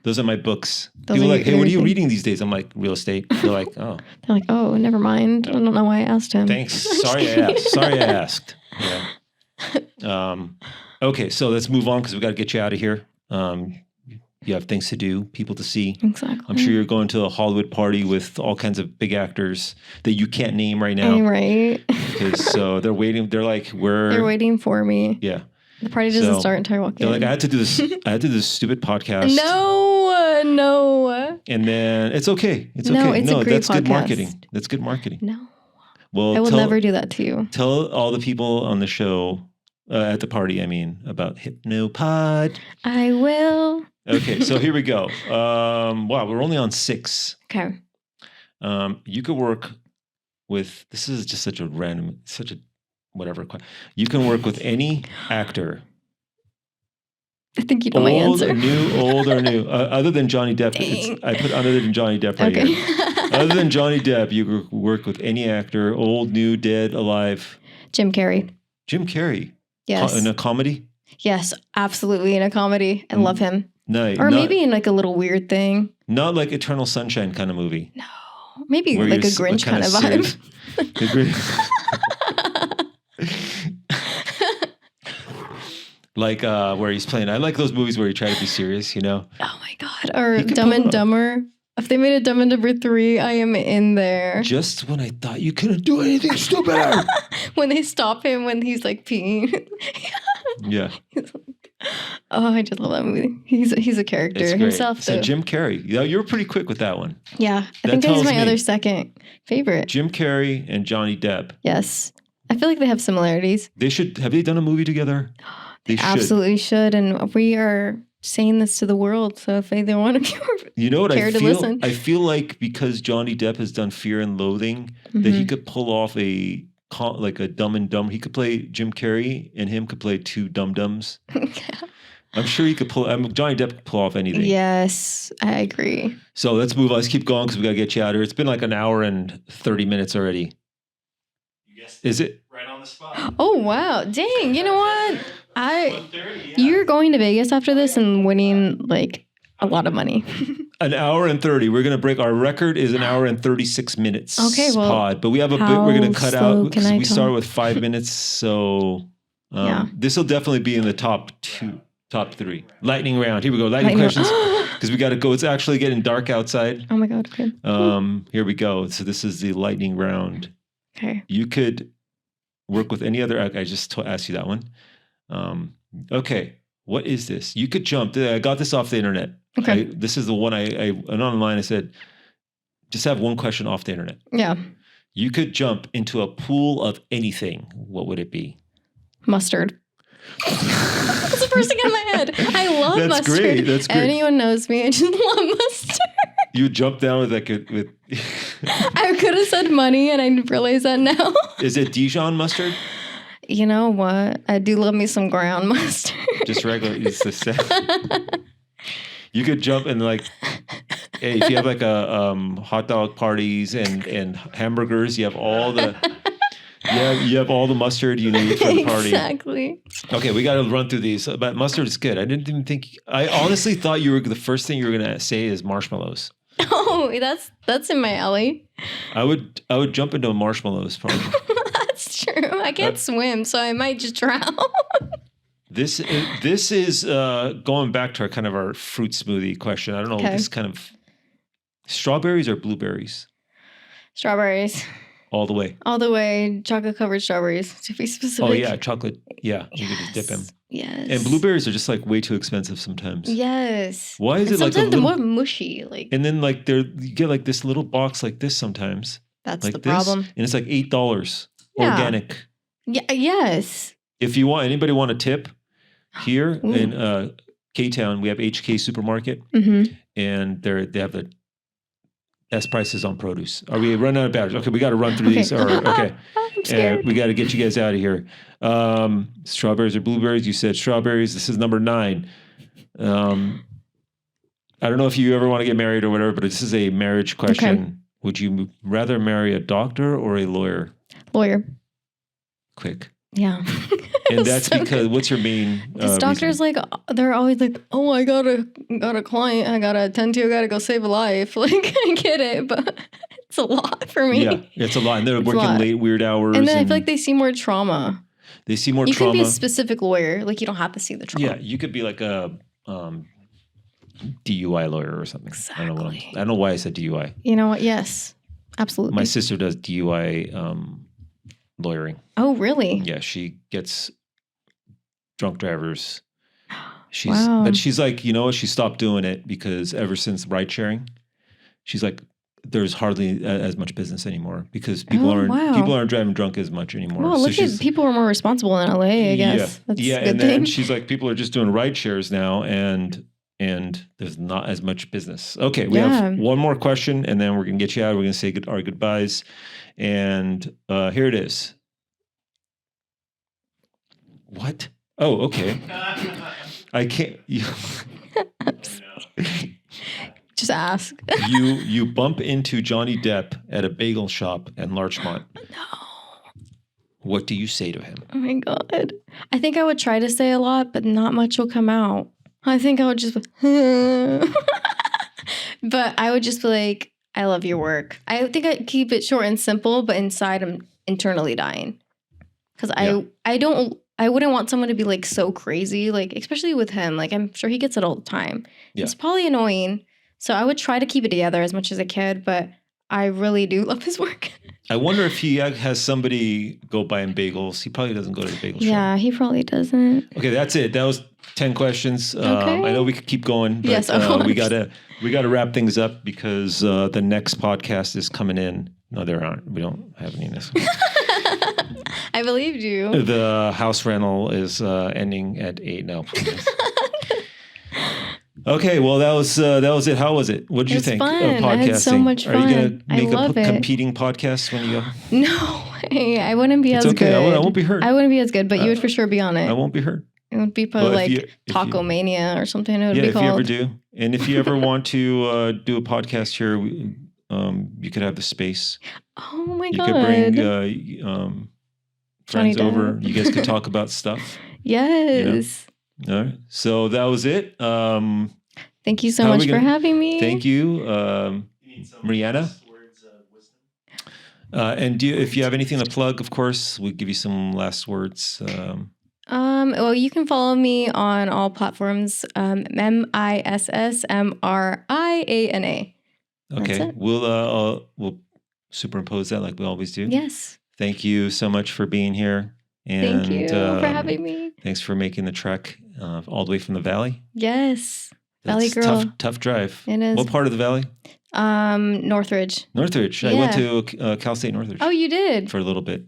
Those are my books. People are like, hey, what are you reading these days? I'm like, real estate. They're like, oh. They're like, oh, never mind. I don't know why I asked him. Thanks. Sorry I asked. Yeah. Okay, so let's move on because we got to get you out of here. You have things to do, people to see. Exactly. I'm sure you're going to a Hollywood party with all kinds of big actors that you can't name right now. Right. Because so they're waiting. They're like, they're waiting for me. Yeah. The party doesn't start until I walk in. They're like, I had to do this. I had to do this stupid podcast. No. And then it's okay. It's no, okay. It's a great that's podcast. good marketing. That's good marketing. No. Well, I will never do that to you. Tell all the people on the show, at the party, about HYPNOPOD. I will. Okay, so here we go. Wow, we're only on 6. Okay. You could work with, this is just such a whatever. You can work with any actor. I think you know my answer. Old or new. Other than Johnny Depp. I put other than Johnny Depp right here. Other than Johnny Depp, you could work with any actor, old, new, dead, alive. Jim Carrey. Jim Carrey? Yes. In a comedy? Yes, absolutely in a comedy. I love him. No, or maybe in like a little weird thing. Not like Eternal Sunshine kind of movie. No. Maybe like a Grinch kind of vibe. Like where he's playing. I like those movies where he tries to be serious, you know? Oh my God. Or Dumb and Dumber. If they made a Dumb and Dumber 3, I am in there. Just when I thought you couldn't do anything stupid. When they stop him when he's like peeing. Yeah. Oh, I just love that movie. He's a character himself. So Jim Carrey. You were pretty quick with that one. Yeah. I think he's my other second favorite. Jim Carrey and Johnny Depp. Yes. I feel like they have similarities. Have they done a movie together? They absolutely should. And we are saying this to the world. So if they want to care to listen. I feel like because Johnny Depp has done Fear and Loathing, that he could pull off a Dumb and Dumb. He could play Jim Carrey and him could play 2 dum-dums. I'm sure he could Johnny Depp could pull off anything. Yes, I agree. So let's move on. Let's keep going because we got to get you out of here. It's been like an hour and 30 minutes already. You guessed Is it? Right on the spot. Oh, wow. Dang. You know what? You're going to Vegas after this and winning like a lot of money. An hour and 30. We're going to break. Our record is an hour and 36 minutes. Okay, well, pod, but we have a bit we're going to cut out because we start with 5 minutes. So this will definitely be in the top 2. Top 3. Lightning round. Here we go. Lightning questions. Because we got to go. It's actually getting dark outside. Oh my God. Okay. Here we go. So this is the lightning round. Okay. You could work with any other. I just asked you that one. Okay. What is this? You could jump. I got this off the internet. Okay. This is the one I went online. I said, just have one question off the internet. Yeah. You could jump into a pool of anything. What would it be? Mustard. That's the first thing in my head. I love That's mustard. great. That's great. Anyone knows me, I just love mustard. You jump down with with. I could have said money, and I realize that now. Is it Dijon mustard? You know what? I do love me some ground mustard. Just regular. It's the same. You could jump and like, hey, if you have like a hot dog parties and hamburgers, you have all the. You have all the mustard you need for the party. Exactly. Okay, we got to run through these. But mustard is good. I didn't even think. I honestly thought the first thing you were gonna say is marshmallows. Oh, that's in my alley. I would jump into a marshmallows party. That's true. I can't swim, so I might just drown. This is going back to our fruit smoothie question. I don't know. Okay. This kind of strawberries or blueberries. Strawberries. All the way. All the way. Chocolate covered strawberries, to be specific. Oh yeah, chocolate. Yeah, you could just dip them. Yes. And blueberries are just like way too expensive sometimes. Yes. Why is and it like sometimes they're more mushy? Like. And then like you get like this little box like this sometimes. That's like the this, problem. and it's like $8 Yeah. organic. Yeah. Yes. If you want, anybody want a tip? Here in K-Town, we have HK Supermarket, and they have the best prices on produce. Are we running out of batteries? Okay, we got to run through these. Okay, I'm scared. we got to get you guys out of here. Strawberries or blueberries? You said strawberries. This is number 9. I don't know if you ever want to get married or whatever, but this is a marriage question. Okay. Would you rather marry a doctor or a lawyer? Lawyer. Quick. Yeah. And that's so because what's your main because doctors reason? Like they're always like, oh, I got a client I gotta attend to, I gotta go save a life. Like I get it, but it's a lot for me. Yeah, it's a lot. And they're working late, weird hours. And then I feel like they see more trauma. They see more trauma. You can be a specific lawyer. Like you don't have to see the trauma. Yeah, you could be like a DUI lawyer or something. Exactly. I don't know why I said DUI. You know what? Yes, absolutely. My sister does DUI lawyering. Oh, really? Yeah, she gets drunk drivers. Wow. But she's like, you know what? She stopped doing it because ever since ride sharing, she's like, there's hardly as much business anymore because people aren't driving drunk as much anymore. Well, look at people are more responsible in LA, I guess. That's a good thing. She's like, people are just doing ride shares now, and there's not as much business. Okay, we have one more question, and then we're gonna get you out. We're gonna say our goodbyes, and here it is. What? Oh, okay. I can't. Just ask. You bump into Johnny Depp at a bagel shop in Larchmont. No. What do you say to him? Oh my God. I think I would try to say a lot, but not much will come out. I think I would just but I would just be like, I love your work. I think I'd keep it short and simple, but inside I'm internally dying. Because I wouldn't want someone to be like so crazy, like especially with him. Like I'm sure he gets it all the time. Yeah. It's probably annoying. So I would try to keep it together as much as I could, but I really do love his work. I wonder if he has somebody go buy him bagels. He probably doesn't go to the bagel shop. Yeah, he probably doesn't. Okay, that's it. That was 10 questions. Okay. I know we could keep going, but yes, we gotta wrap things up because the next podcast is coming in. No, there aren't. We don't have any in this one. I believed you. The house rental is ending at 8 now. Okay, well that was it. How was it? What did you think of podcasting? I had so much fun. Are you gonna make a competing podcast when you go? No way. I wouldn't be as good. Okay, I won't be hurt. I wouldn't be as good, but you would for sure be on it. I won't be hurt. It would be probably Taco Mania or something. It would be called. If you ever do, and if you ever want to do a podcast here, you could have the space. Oh my God! You could bring friends over. You guys could talk about stuff. Yes. You know? All right. So that was it. Thank you so much for having me. Thank you, Mriana. And if you have anything to plug, of course, we'll give you some last words. Well, you can follow me on all platforms. MISSMRIANA. That's Okay, it. we'll superimpose that like we always do. Yes. Thank you so much for being here. And, Thank you for having me. Thanks for making the trek all the way from the valley. Yes. Valley That's girl. tough drive. It is. What part of the valley? Northridge. Northridge. I Yeah. went to Cal State Northridge. Oh, you did? For a little bit.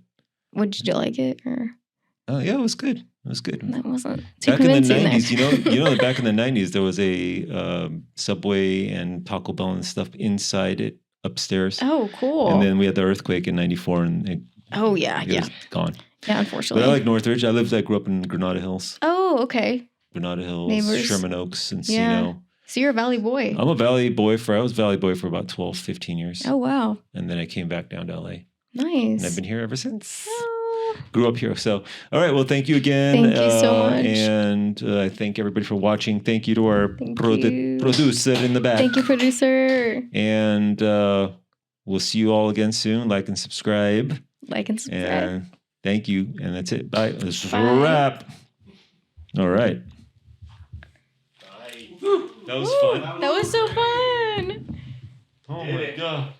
Did you like it? Or Yeah, it was good. It was good. that wasn't too Back in the convincing there. 90s, you know that back in the 90s there was a Subway and Taco Bell and stuff inside it upstairs. Oh, cool. And then we had the earthquake in 94 and it was gone. Yeah, unfortunately. But I like Northridge. I grew up in Granada Hills. Oh, okay. Granada Hills, Neighbors. Sherman Oaks, Encino. Yeah. So you're a Valley boy. I'm a Valley boy I was Valley boy for about 12, 15 years. Oh, wow. And then I came back down to LA. Nice. And I've been here ever since. Oh. Grew up here. So, all right. Well, thank you again. Thank you so much. And I thank everybody for watching. Thank you to our Thank you. producer in the back. Thank you, producer. And we'll see you all again soon. Like and subscribe. Like and subscribe. And thank you. And that's it. Bye. This is a Bye. wrap. All right. That was fun. That was so fun. Oh my God.